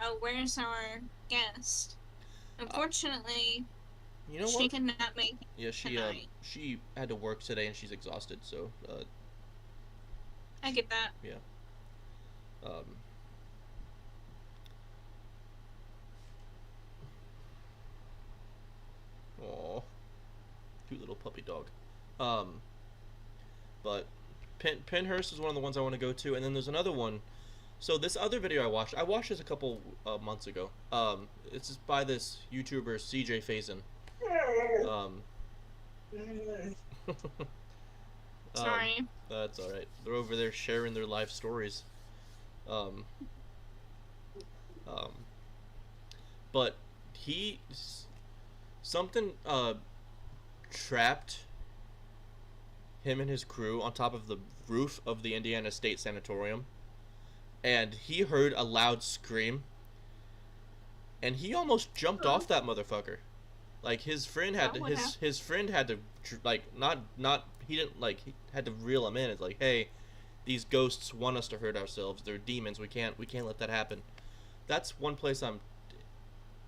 "Oh, where's our guest?" Unfortunately, You know she what? cannot make it Yeah, tonight. she had to work today and she's exhausted. So I get that. yeah. Um, Aw, cute little puppy dog. Um, but Penhurst is one of the ones I want to go to, and then there's another one. So this other video I watched this a couple months ago. It's just by this YouTuber CJ Faison. Um, Sorry. that's all right. They're over there sharing their life stories. Um, um, but he something trapped him and his crew on top of the roof of the Indiana State Sanatorium, and he heard a loud scream, and he almost jumped off that motherfucker. Like his friend had That to would happen. his friend had to like not he didn't like he had to reel him in. It's like, hey, these ghosts want us to hurt ourselves. They're demons. We can't let that happen. That's one place I'm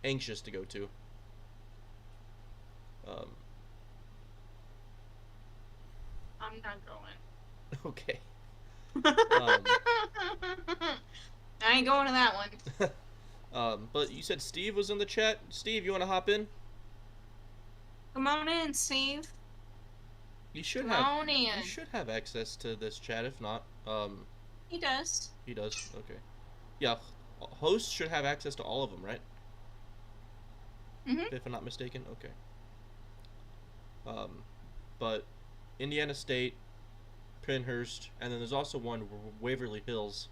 anxious to go to. Um, I'm not going. okay. I ain't going to that one. But you said Steve was in the chat. Steve, you want to hop in? Come on in, Steve. You should Come have. on in. You should have access to this chat. If not, He does. he does. Okay. Yeah, hosts should have access to all of them, right? Mhm. If I'm not mistaken. Okay. But Indiana State, Penhurst, and then there's also one Waverly Hills.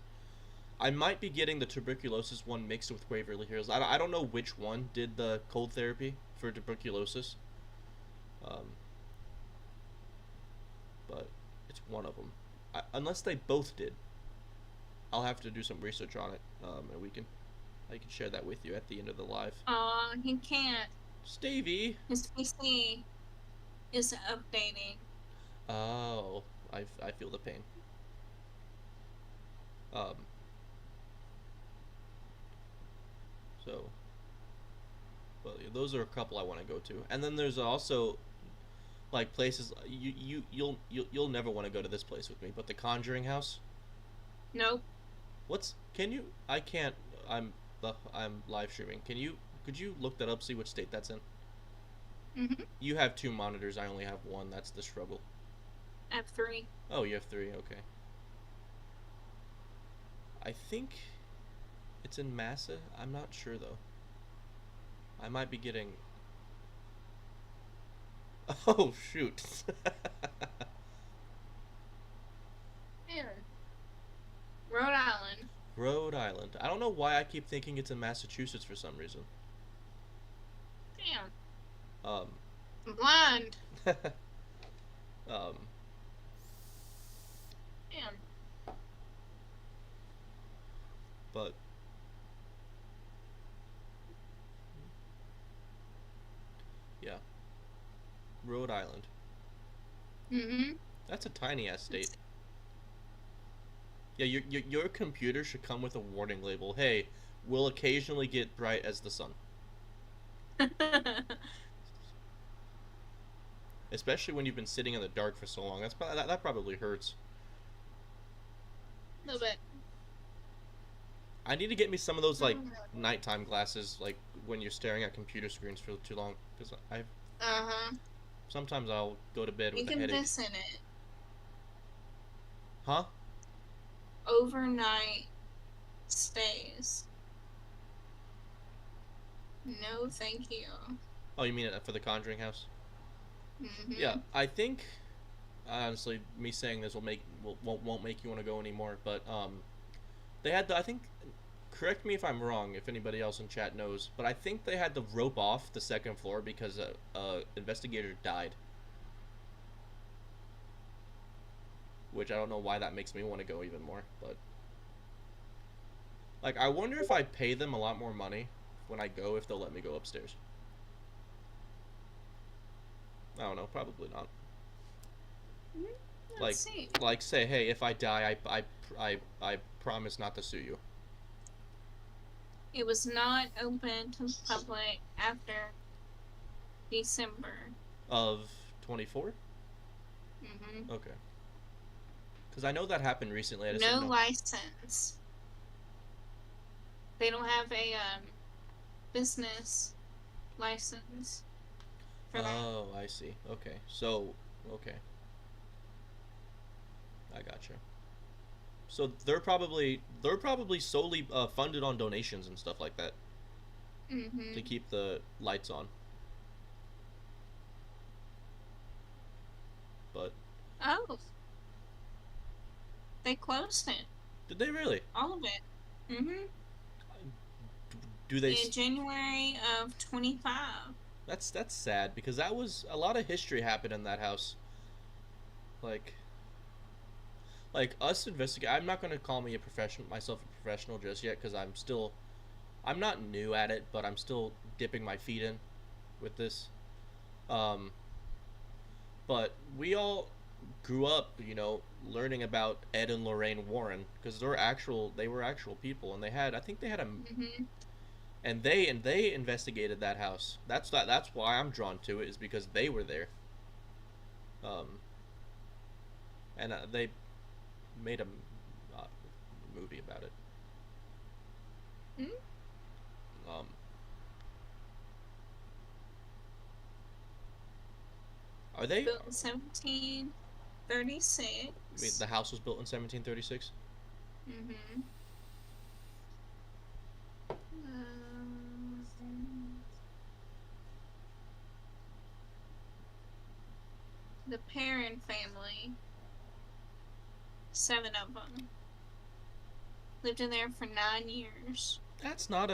I might be getting the tuberculosis one mixed with Waverly Hills. I don't know which one did the cold therapy for tuberculosis. Um, but it's one of them. Unless they both did. I'll have to do some research on it, and I can share that with you at the end of the live. He can't. Stevie. His PC is updating. Oh, I feel the pain. Um, so, well, yeah, those are a couple I want to go to, and then there's also like places you'll never want to go to this place with me, but the Conjuring House. Nope. What's can you? I can't. I'm I'm live streaming. Can you? Could you look that up? See which state that's in. Mm-hmm. You have two monitors. I only have one. That's the struggle. F3. Oh, you have three. Okay. I think it's in Massa. I'm not sure though. I might be getting. Oh shoot. Yeah. Rhode Island. Rhode Island. I don't know why I keep thinking it's in Massachusetts for some reason. Damn. Um. I'm blind. um. Damn. But yeah, Rhode Island. Mm-hmm. That's a tiny ass state. Yeah, your computer should come with a warning label. Hey, will occasionally get bright as the sun. Especially when you've been sitting in the dark for so long. That probably hurts. A little bit. I need to get me some of those like nighttime glasses, like when you're staring at computer screens for too long. Because I Uh-huh. sometimes I'll go to bed You with a can headache. listen it. Huh? Overnight stays. No, thank you. Oh, you mean it for the Conjuring House? Mm-hmm. Yeah, I think honestly, me saying this won't make you want to go anymore. But they had I think. Correct me if I'm wrong. If anybody else in chat knows, but I think they had to rope off the second floor because a investigator died. Which I don't know why that makes me want to go even more. But like, I wonder if I pay them a lot more money when I go, if they'll let me go upstairs. I don't know. Probably not. Let's Like, see. like say, hey, if I die, I promise not to sue you. It was not open to the public after December. Of 24. Mm-hmm. Okay. Because I know that happened recently. I just No didn't know. license. They don't have a business license for that. Oh, I see. Okay. So, okay. I gotcha. So they're probably solely funded on donations and stuff like that Mm-hmm. to keep the lights on. But Oh, they closed it. did they really? All of it. Mm-hmm. Do they? In January of 25. That's sad because that was a lot of history happened in that house. Like us investigate. I'm not gonna call me a professional myself a professional just yet because I'm not new at it, but I'm still dipping my feet in with this. Um, but we all grew up, learning about Ed and Lorraine Warren because they were actual people, and I think they had a, Mm-hmm. and they investigated that house. That's why I'm drawn to it is because they were there. Um, and they made a movie about it. Mm-hmm. Um, are they? Built in 1736. The house was built in 1736. Mm-hmm. The Perrin family, 7 of them, lived in there for 9 years. That's not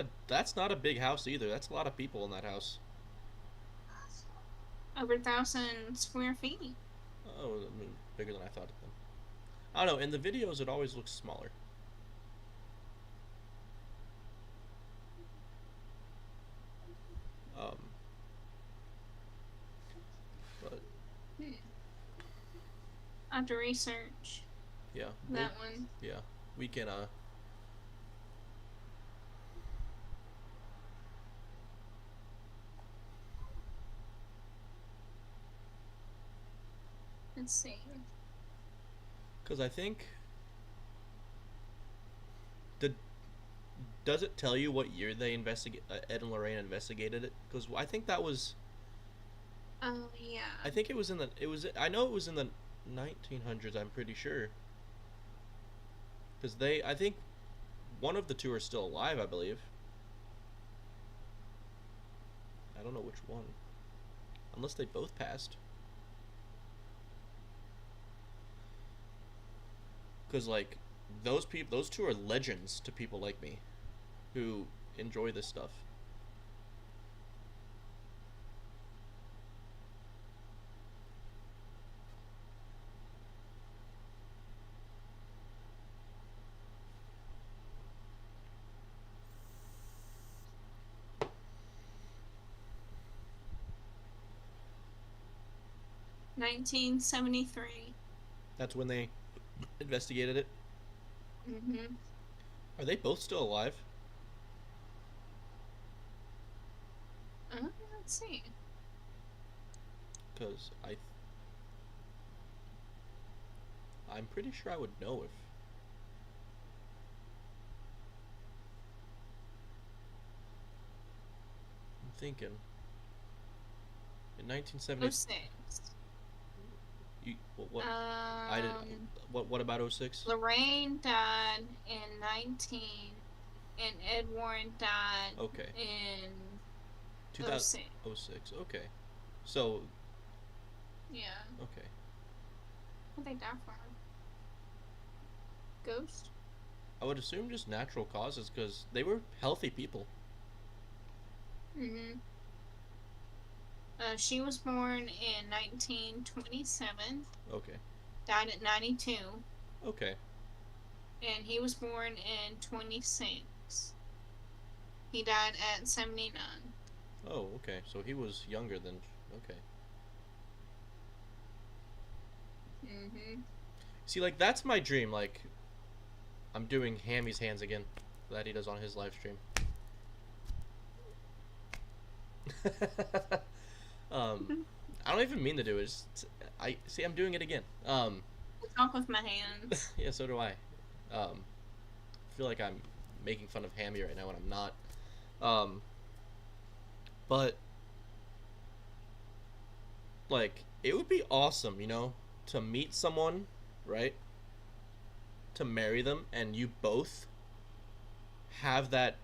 a big house either. That's a lot of people in that house. Over 1,000 square feet. Oh, I mean, bigger than I thought of them. I don't know. In the videos, it always looks smaller. Um, but I have to research yeah, that one. yeah. we can Let's see. because I think the does it tell you what year they investigate Ed and Lorraine investigated it? Because I think that was Oh yeah. I think it was in the it was I know it was in the 1900s. I'm pretty sure because they I think one of the two are still alive. I believe. I don't know which one, unless they both passed. Because like those two are legends to people like me, who enjoy this stuff. 1973. That's when they investigated it. Mm-hmm. Are they both still alive? Let's see. Because I'm pretty sure I would know if I'm thinking in 1970. 06. What I did what about 06? Lorraine died in 19, and Ed Warren died Okay. in 2006. 06. 06. Okay. So Yeah. okay. What they die from? Ghost? I would assume just natural causes because they were healthy people. Mm-hmm. She was born in 1927, Okay. died at 92, Okay. and he was born in 26. He died at 79. Oh, okay. So he was younger than. Okay. Mm-hmm. See, like that's my dream. Like, I'm doing Hammy's hands again, that he does on his live stream. I don't even mean to do it. I see. I'm doing it again. Talk with my hands. Yeah. So do I. I feel like I'm making fun of Hammy right now when I'm not. But like, it would be awesome, to meet someone, right? To marry them, and you both have that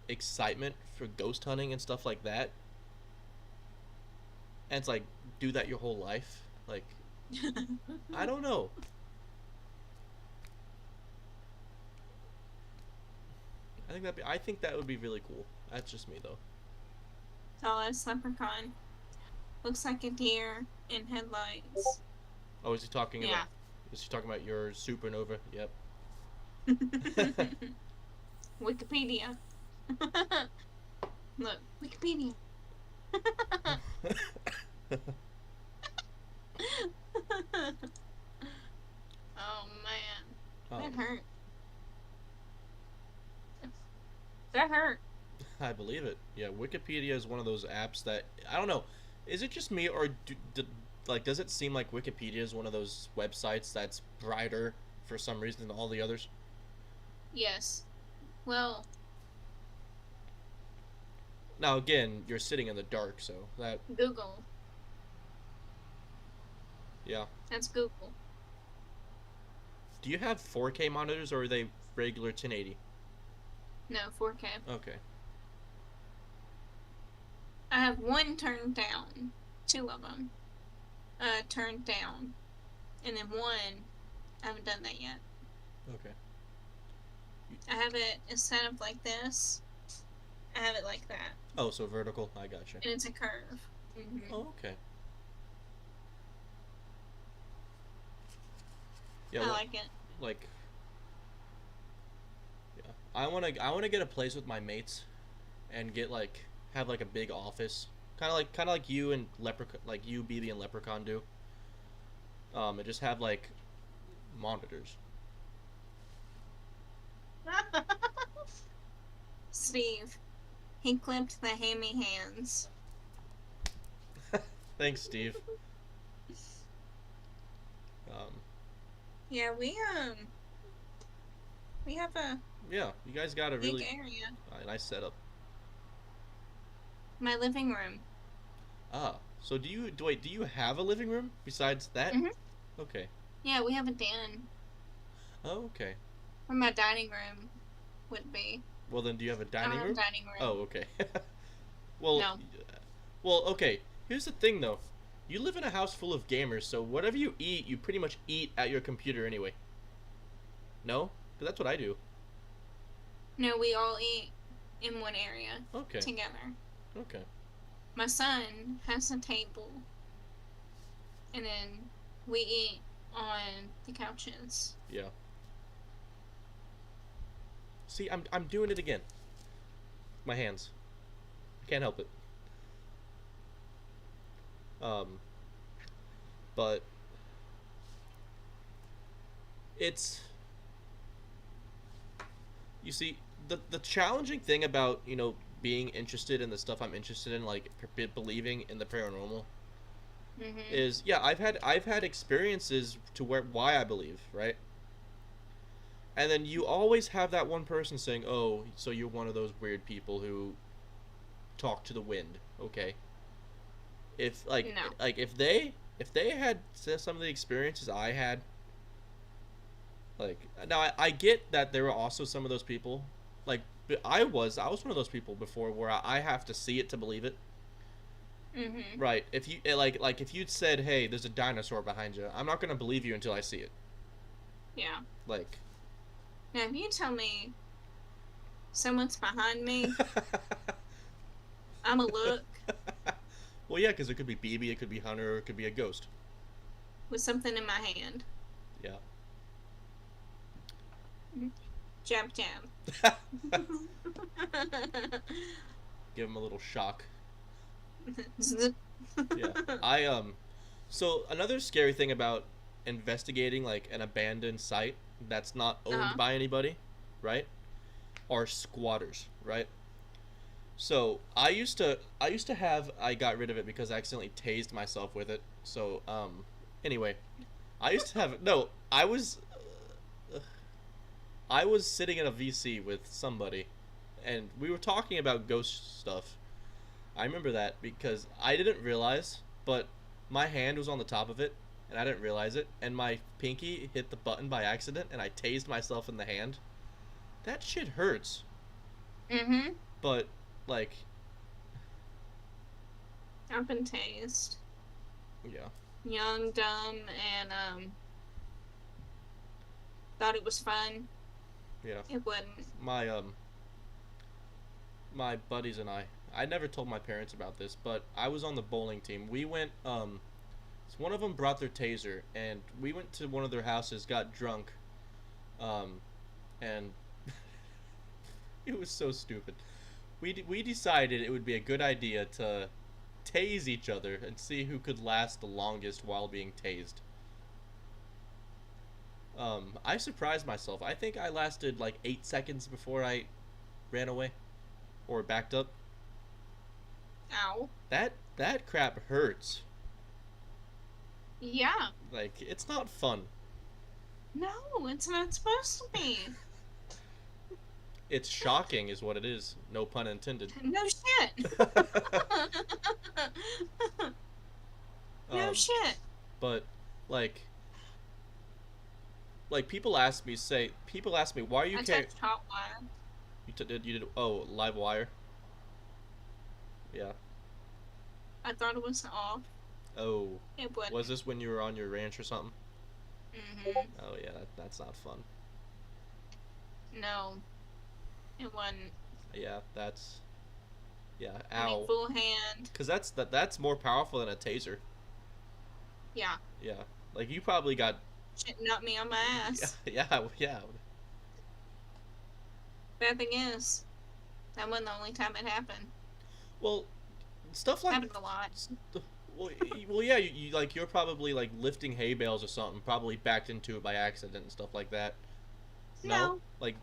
excitement for ghost hunting and stuff like that, and it's like do that your whole life. Like, I don't know. I think that would be really cool. That's just me though. Tallest leprechaun. Looks like a deer in headlights. Oh, is he talking Yeah. about? Is he talking about your supernova? Yep. Wikipedia. Look, Wikipedia. Oh man, that hurt. That hurt. I believe it. Yeah, Wikipedia is one of those apps that I don't know. Is it just me, or does it seem like Wikipedia is one of those websites that's brighter for some reason than all the others? Yes. Well. Now again, you're sitting in the dark, so that. Google. Yeah. That's Google. Do you have 4K monitors, or are they regular 1080? No, 4K. Okay. I have one turned down. Two of them. Turned down. And then one, I haven't done that yet. Okay. I have it instead of like this, I have it like that. Oh, so vertical. I gotcha. And it's a curve. Mm-hmm. Oh, okay. Yeah, I like it. Like, yeah, I wanna get a place with my mates, and have like a big office, kind of like you and Leprechaun, like you, BB, and Leprechaun do. And just have like monitors, Steve, he clipped the hammy hands. Thanks, Steve. Um, Yeah, we have a yeah, you guys got a big really area. nice setup. My living room. Ah, so wait, do you have a living room besides that? Hmm. Okay. Yeah, we have a den Oh, okay. where my dining room would be. Well, then, do you have a I don't dining have a room? dining room. Oh, okay. well, No. well, okay. Here's the thing, though. You live in a house full of gamers, so whatever you eat, you pretty much eat at your computer anyway. No? 'Cause that's what I do. No, we all eat in one area Okay. together. Okay. My son has a table, and then we eat on the couches. Yeah. See, I'm doing it again. My hands. I can't help it. Um, but it's you see the challenging thing about being interested in the stuff I'm interested in, like believing in the paranormal, Hmm. is yeah I've had experiences to why I believe, right? And then you always have that one person saying, "Oh, so you're one of those weird people who talk to the wind." Okay, if No. if they had some of the experiences I had, like now I get that there were also some of those people, like but I was one of those people before where I have to see it to believe it. Hmm. Right. If you like if you'd said, "Hey, there's a dinosaur behind you," I'm not gonna believe you until I see it. Yeah. Like, Now, if you tell me someone's behind me, I'ma look well, yeah, because it could be BB, it could be Hunter, or it could be a ghost. with something in my hand. Yeah. Jab, jab. Give him a little shock. Zip. Yeah. I. So another scary thing about investigating like an abandoned site that's not owned Uh-huh. by anybody, right? Are squatters, right? So I used to have I got rid of it because I accidentally tased myself with it. So anyway, I used to have no. I was sitting in a VC with somebody, and we were talking about ghost stuff. I remember that because I didn't realize, but my hand was on the top of it, and I didn't realize it, and my pinky hit the button by accident, and I tased myself in the hand. That shit hurts, Mm-hmm. but like, I've been tased. yeah, Young, dumb, and thought it was fun. yeah. It wasn't. My buddies and I never told my parents about this, but I was on the bowling team. We went so one of them brought their taser, and we went to one of their houses, got drunk, um and it was so stupid. We decided it would be a good idea to tase each other and see who could last the longest while being tased. I surprised myself. I think I lasted like 8 seconds before I ran away or backed up. Ow. That crap hurts. Yeah. Like, it's not fun. No, it's not supposed to be. It's shocking, is what it is. No pun intended. No shit. No um, shit. but like, people ask me why are you I carry touched hot wire. you did oh live wire. Yeah. I thought it was off. Oh, It wasn't. was this when you were on your ranch or something? Mm-hmm. Oh yeah, that's not fun. No, it wasn't. Yeah, that's yeah. I mean, Ow. full hand. Because that's more powerful than a taser. Yeah. Yeah. Like you probably got Shit knocked me on my ass. yeah. Bad thing is, that wasn't the only time it happened. Well, stuff like Happened a lot. well yeah, you like you're probably like lifting hay bales or something, probably backed into it by accident and stuff like that. No. Like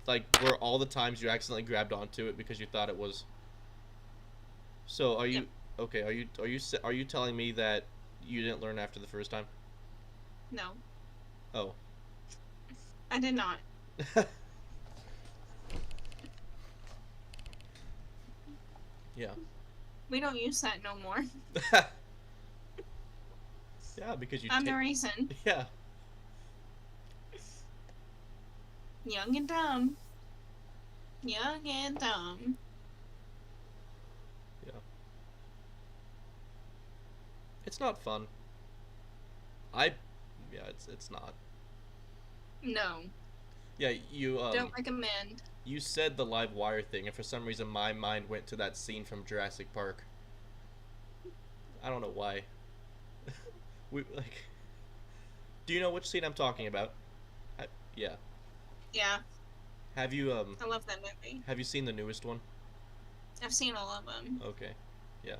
were all the times you accidentally grabbed onto it because you thought it was. So are Yep. you okay? Are you telling me that you didn't learn after the first time? No. Oh. I did not. Yeah. We don't use that no more. Yeah, because you I'm the take. reason. Yeah. Young and dumb. Young and dumb. Yeah. It's not fun. I. Yeah, it's not. No. Yeah, you Don't recommend. you said the live wire thing, and for some reason my mind went to that scene from Jurassic Park. I don't know why. We like. Do you know which scene I'm talking about? Yeah. Yeah. Have you I love that movie. have you seen the newest one? I've seen all of them. Okay. Yeah.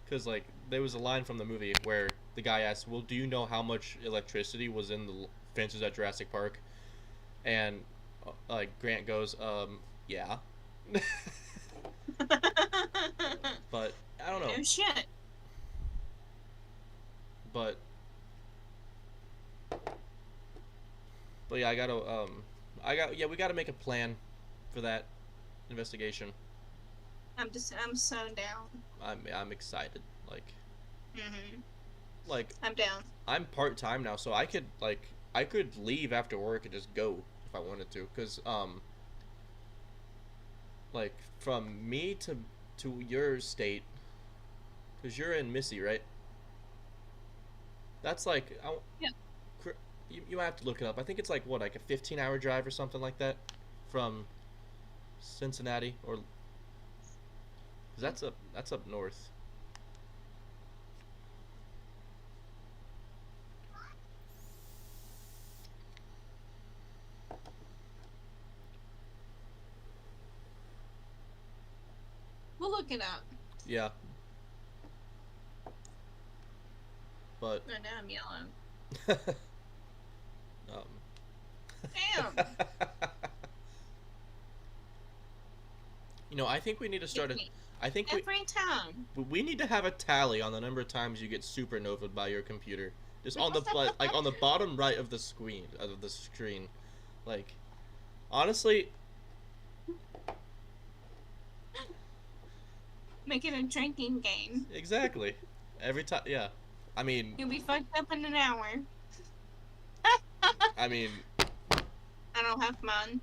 Because like there was a line from the movie where the guy asked, "Well, do you know how much electricity was in the fences at Jurassic Park?" And like Grant goes, yeah." But I don't know. No shit. But yeah, we gotta make a plan for that investigation. I'm so down. I'm excited. Mhm. Like I'm down. I'm part time now, so I could leave after work and just go if I wanted to, cause like from me to your state, cause you're in Missy, right? That's like Yeah. you might have to look it up. I think it's like what, like a 15-hour drive or something like that, from Cincinnati, or 'cause that's up north. We'll look it up. Yeah, but Oh, now I'm yelling. um, Damn. you know, I think we need to start a. Me. I think Every time. we need to have a tally on the number of times you get supernovaed by your computer. Just on the like on the bottom right of the screen, like honestly, Make it a drinking game. exactly. Every time, yeah. I mean, You'll be fucked up in an hour. I mean, I don't have mine.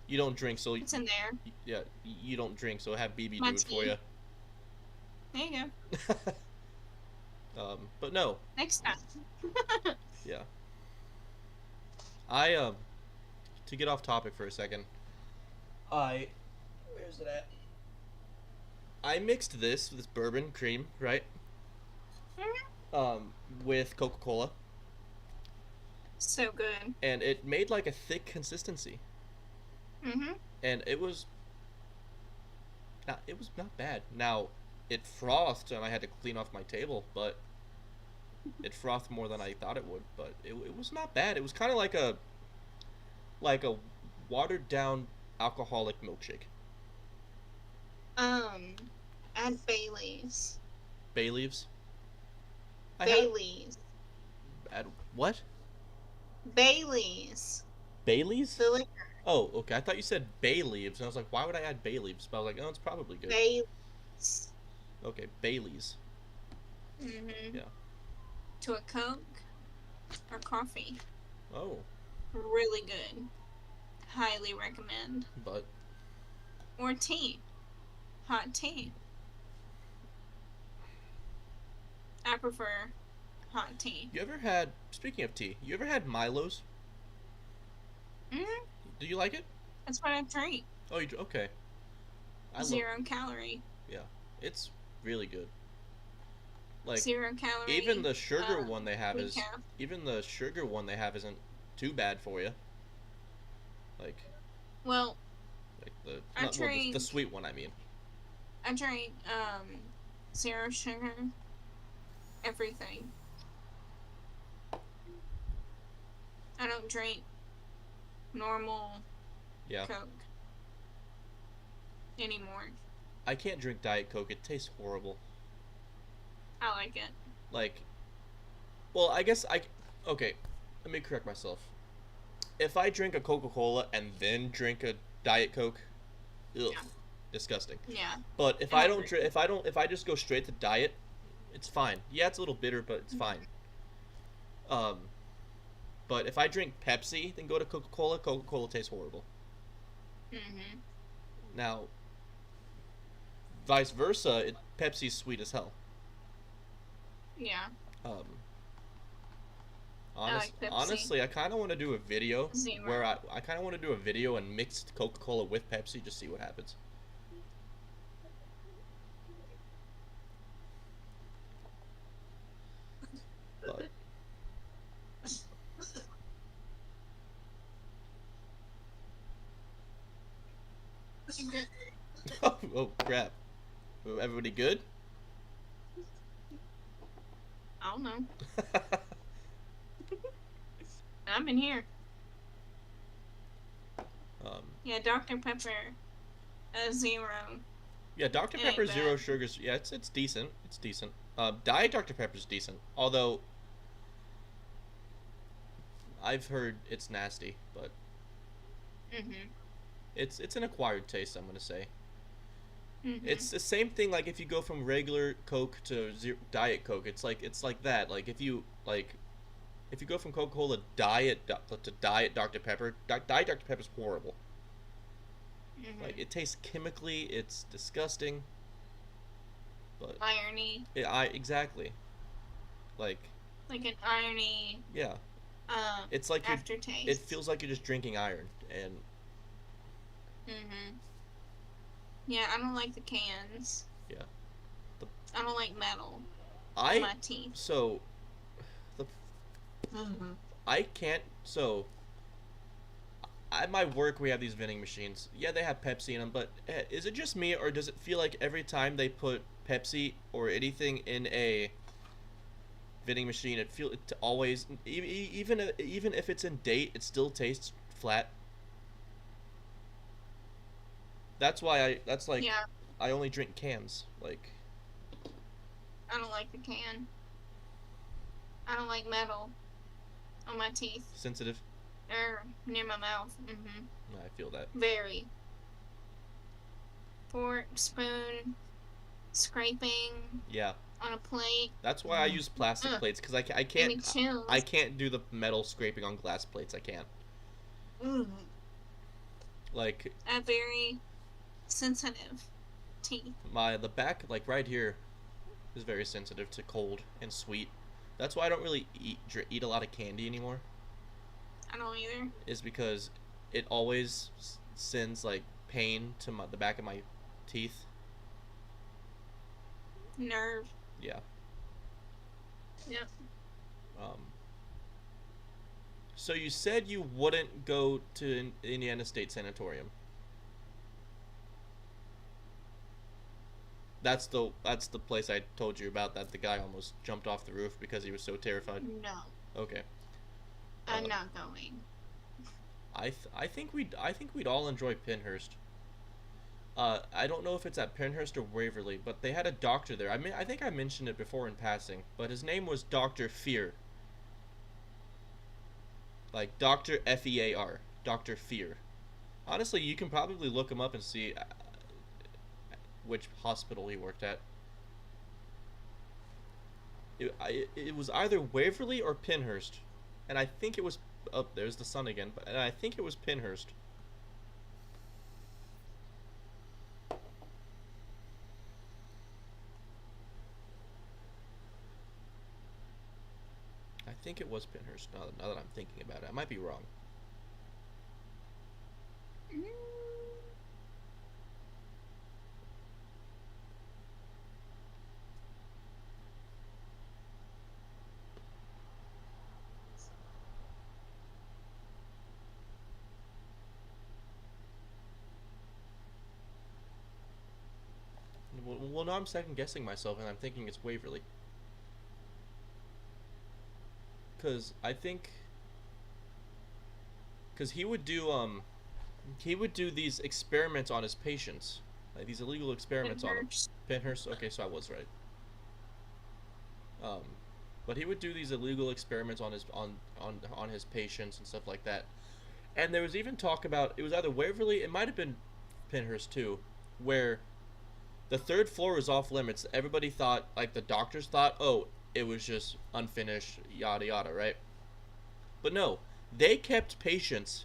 you don't drink, so It's in there. yeah, you don't drink, so have BB My do it for tea. you. There you go. But no, Next time. yeah. I to get off topic for a second. Where's it at? I mixed this bourbon cream, right? With Coca-Cola, So good. and it made like a thick consistency, Mhm. and it was not bad. Now, it frothed, and I had to clean off my table, but it frothed more than I thought it would. But it was not bad. It was kind of like a watered down alcoholic milkshake. Add Bailey's. Bay leaves. I Bailey's. had what? Bailey's. Baileys? The liquor. Oh, okay. I thought you said bay leaves, and I was like, why would I add bay leaves? But I was like, oh, it's probably good. Bailey's. Okay, Bailey's. Mhm. Yeah. To a Coke or coffee. Oh, Really good. Highly recommend. but Or tea. Hot tea. I prefer hot tea. you ever had? Speaking of tea, you ever had Milo's? Mhm. Do you like it? That's what I drink. Oh, okay. I love. 0 calorie. Yeah, it's really good. Like 0 calorie. even the sugar one they have is decaf. even the sugar one they have isn't too bad for you. Like Well, the I not, well, the drink- sweet one, I mean. I drink 0 sugar. Everything. I don't drink normal Yeah. Coke anymore. I can't drink Diet Coke. It tastes horrible. I like it. Like, well, I guess I. Okay, let me correct myself. If I drink a Coca-Cola and then drink a Diet Coke, ugh, Yeah. disgusting. Yeah. But if I I don't, agree. if I just go straight to diet, it's fine. Yeah, it's a little bitter, but it's fine. Um, but if I drink Pepsi, then go to Coca-Cola. Coca-Cola tastes horrible. Mhm. Now, vice versa, Pepsi's sweet as hell. Yeah. Um, I like Pepsi. honestly, I kind of want to do a video Zero. where I kind of want to do a video and mix Coca-Cola with Pepsi, just see what happens. But oh crap! Everybody good? I don't know. I'm in here. um, Yeah, Dr. Pepper, zero. yeah, Dr. It ain't Pepper zero bad. sugars. Yeah, it's decent. It's decent. Diet Dr. Pepper's decent. Although I've heard it's nasty, but Mhm. it's an acquired taste. I'm gonna say Mhm. it's the same thing. Like if you go from regular Coke to Diet Coke, it's like that. Like if you go from Coca-Cola to Diet Dr. Pepper, Diet Dr. Pepper's horrible. Like Mhm. it tastes chemically, it's disgusting. But Irony, I exactly like like an irony, yeah, it's like you. It aftertaste. feels like you're just drinking iron, and Mhm. Yeah, I don't like the cans. yeah, the I don't like metal on I my teeth. so the Mhm. I can't so at my work we have these vending machines. Yeah, they have Pepsi in them, but is it just me or does it feel like every time they put Pepsi or anything in a vending machine, it always even if it's in date, it still tastes flat. That's why that's like Yeah, I only drink cans. Like I don't like the can. I don't like metal on my teeth sensitive. or near my mouth. Mhm. I feel that. Very. Fork, spoon, scraping Yeah. on a plate. That's why I use plastic Ugh, plates because give me I chills. can't do the metal scraping on glass plates. I can't. Mm. Like I have very sensitive teeth. the back like right here is very sensitive to cold and sweet. That's why I don't really eat a lot of candy anymore. I don't either. Is because it always sends like pain to the back of my teeth. Nerve. Yeah. Yep. Um. So you said you wouldn't go to Indiana State Sanatorium. That's the place I told you about that the guy almost jumped off the roof because he was so terrified. No, Okay. I'm Um, not going. I think we'd all enjoy Pinhurst. I don't know if it's at Pinhurst or Waverly, but they had a doctor there. I think I mentioned it before in passing, but his name was Doctor Fear, like Doctor Fear, Doctor Fear. Honestly, you can probably look him up and see which hospital he worked at. It was either Waverly or Pinhurst, and I think it was. Oh, there's the sun again, but and I think it was Pinhurst. I think it was Pinhurst. Now that I'm thinking about it, I might be wrong. Mm. Well, now I'm second guessing myself, and I'm thinking it's Waverly. Because I think because he would do these experiments on his patients, like these illegal experiments on them. Pinhurst. Pinhurst. Okay, so I was right. Um, but he would do these illegal experiments on his patients and stuff like that. And there was even talk about, it was either Waverly, it might have been Pinhurst too, where the third floor was off limits. Everybody thought, like the doctors thought, oh, it was just unfinished, yada yada, right? But no, they kept patients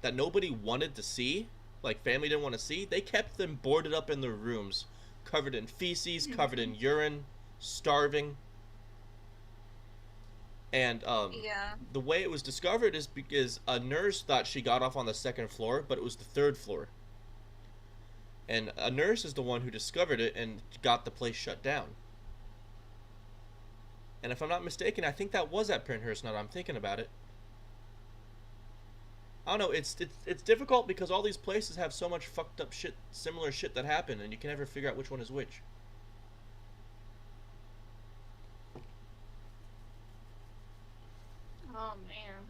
that nobody wanted to see, like family didn't want to see. They kept them boarded up in their rooms, covered in feces, covered in urine, starving. And Yeah. the way it was discovered is because a nurse thought she got off on the second floor, but it was the third floor. And a nurse is the one who discovered it and got the place shut down. And if I'm not mistaken, I think that was at Pinhurst. Now that I'm thinking about it, I don't know. It's difficult because all these places have so much fucked up shit, similar shit that happened, and you can never figure out which one is which. Oh man.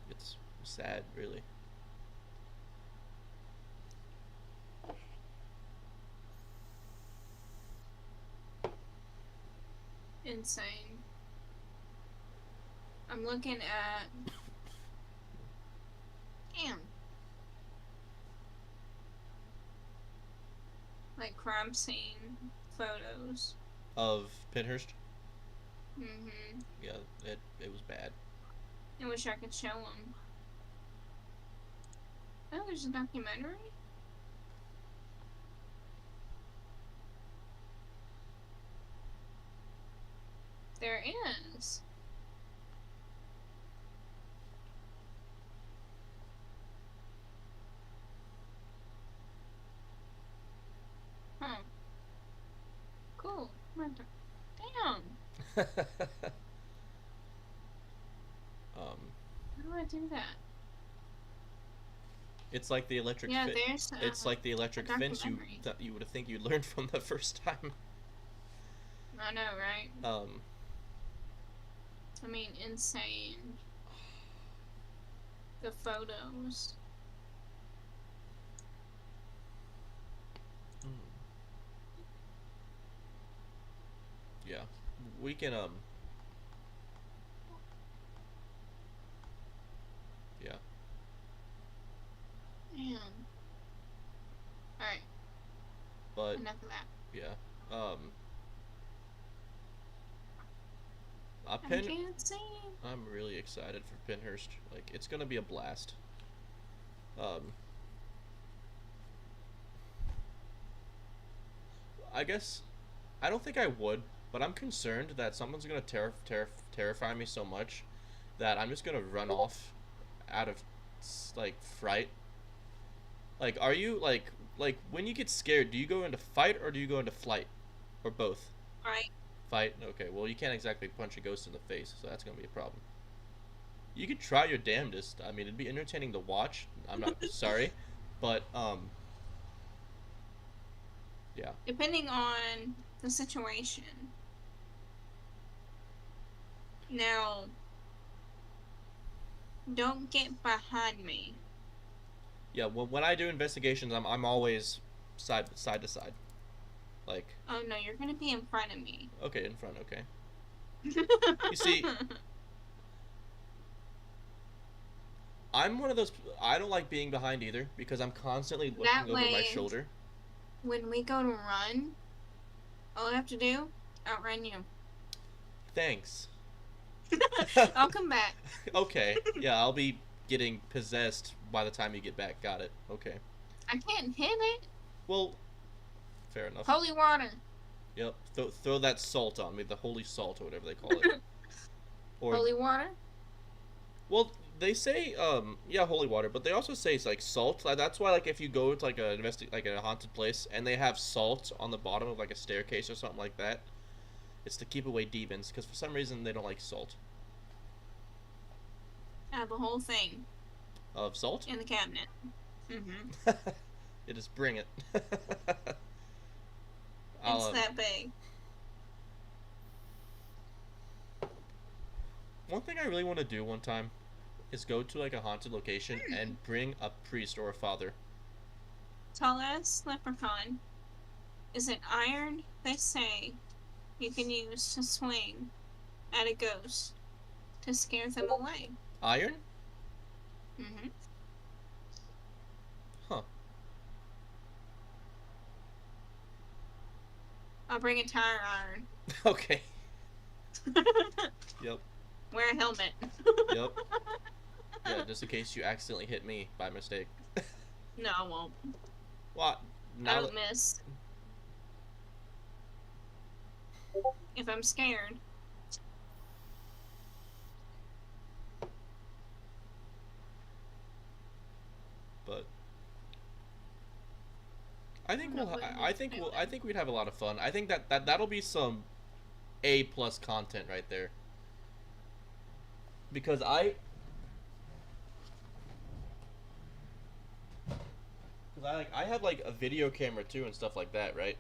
It's sad, really. Insane. I'm looking at. Damn. Like crime scene photos. Of Pinhurst, Mm-hmm. yeah, it was bad. I wish I could show them. Oh, there's a documentary? There is. Huh. Cool. Damn. um, How do I do that? it's like the electric. Yeah, there's. It's like the electric fence documentary. that you would think you learned from the first time. I know, right? I mean, insane. The photos. Yeah, we can yeah. Man. Alright, But enough of that. yeah, I can't see. I'm really excited for Pinhurst. Like, it's gonna be a blast. Um, I guess I don't think I would, but I'm concerned that someone's gonna terrify me so much that I'm just gonna run off out of like fright. Like, are you like when you get scared, do you go into fight or do you go into flight, or both? Right. Fight. Okay. Well, you can't exactly punch a ghost in the face, so that's gonna be a problem. You could try your damnedest. I mean, it'd be entertaining to watch. I'm not sorry, but yeah. Depending on the situation. Now, don't get behind me. Yeah, when I do investigations, I'm always side to side. Like, Oh no, you're gonna be in front of me. okay, in front, okay. You see, I'm one of those. I don't like being behind either because I'm constantly looking That over my way- shoulder. when we go to run, all I have to do, outrun you. Thanks. I'll come back. Okay, yeah, I'll be getting possessed by the time you get back. Got it. Okay. I can't hit it. Well, fair enough. Holy water. Yep. Throw that salt on me, the holy salt or whatever they call it. Or Holy water. well, they say yeah, holy water, but they also say it's like salt. Like, that's why, like, if you go to like a haunted place and they have salt on the bottom of like a staircase or something like that, it's to keep away demons because for some reason they don't like salt. I have a whole thing Of salt? in the cabinet. Mm-hmm. You just bring it. It's that big. One thing I really want to do one time is go to like a haunted location and bring a priest or a father. Tallest leprechaun. Is it iron? They say you can use to swing at a ghost to scare them away. Iron? Mm-hmm. Huh. I'll bring a tire iron. Okay. Yep. Wear a helmet. Yep. Yeah, just in case you accidentally hit me by mistake. No, I won't. What? I Now don't miss. If I'm scared. but I think No, we'll. but I think we'll. I think we'd have a lot of fun. I think that'll be some A+ content right there. Because I have like a video camera too and stuff like that, right?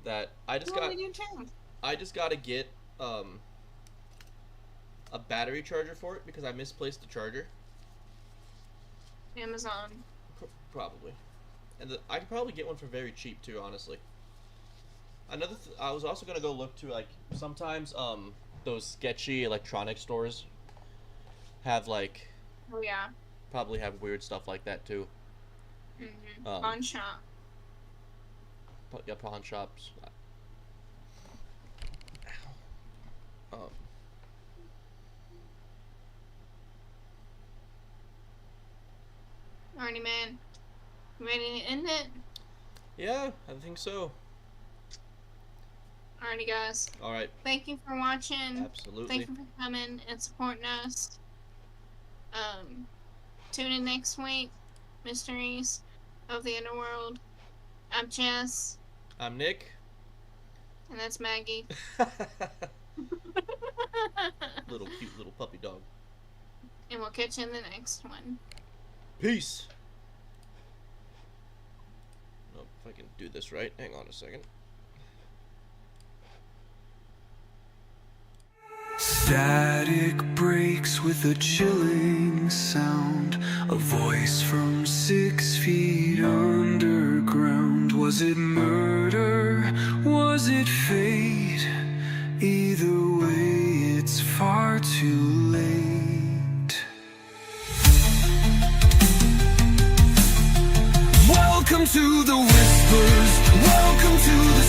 That I just Well, got. we do too. I just got to get a battery charger for it because I misplaced the charger. Amazon. Probably, and I could probably get one for very cheap too, honestly. I was also gonna go look to like sometimes those sketchy electronic stores have like Oh yeah. probably have weird stuff like that too. Mm-hmm. Um, Pawn shop. Yeah, pawn shops. Um, Alrighty, man. Ready to end it? yeah, I think so. Alrighty, guys. All right, Thank you for watching. absolutely. Thank you for coming and supporting us. Tune in next week. Mysteries of the Underworld. I'm Jess, I'm Nick. and that's Maggie. Little cute little puppy dog. And we'll catch you in the next one. Peace. Nope, if I can do this right. Hang on a second. Static breaks with a chilling sound. A voice from 6 feet underground. Was it murder? Was it fate? Either way, it's far too late. Welcome to the whispers. Welcome to the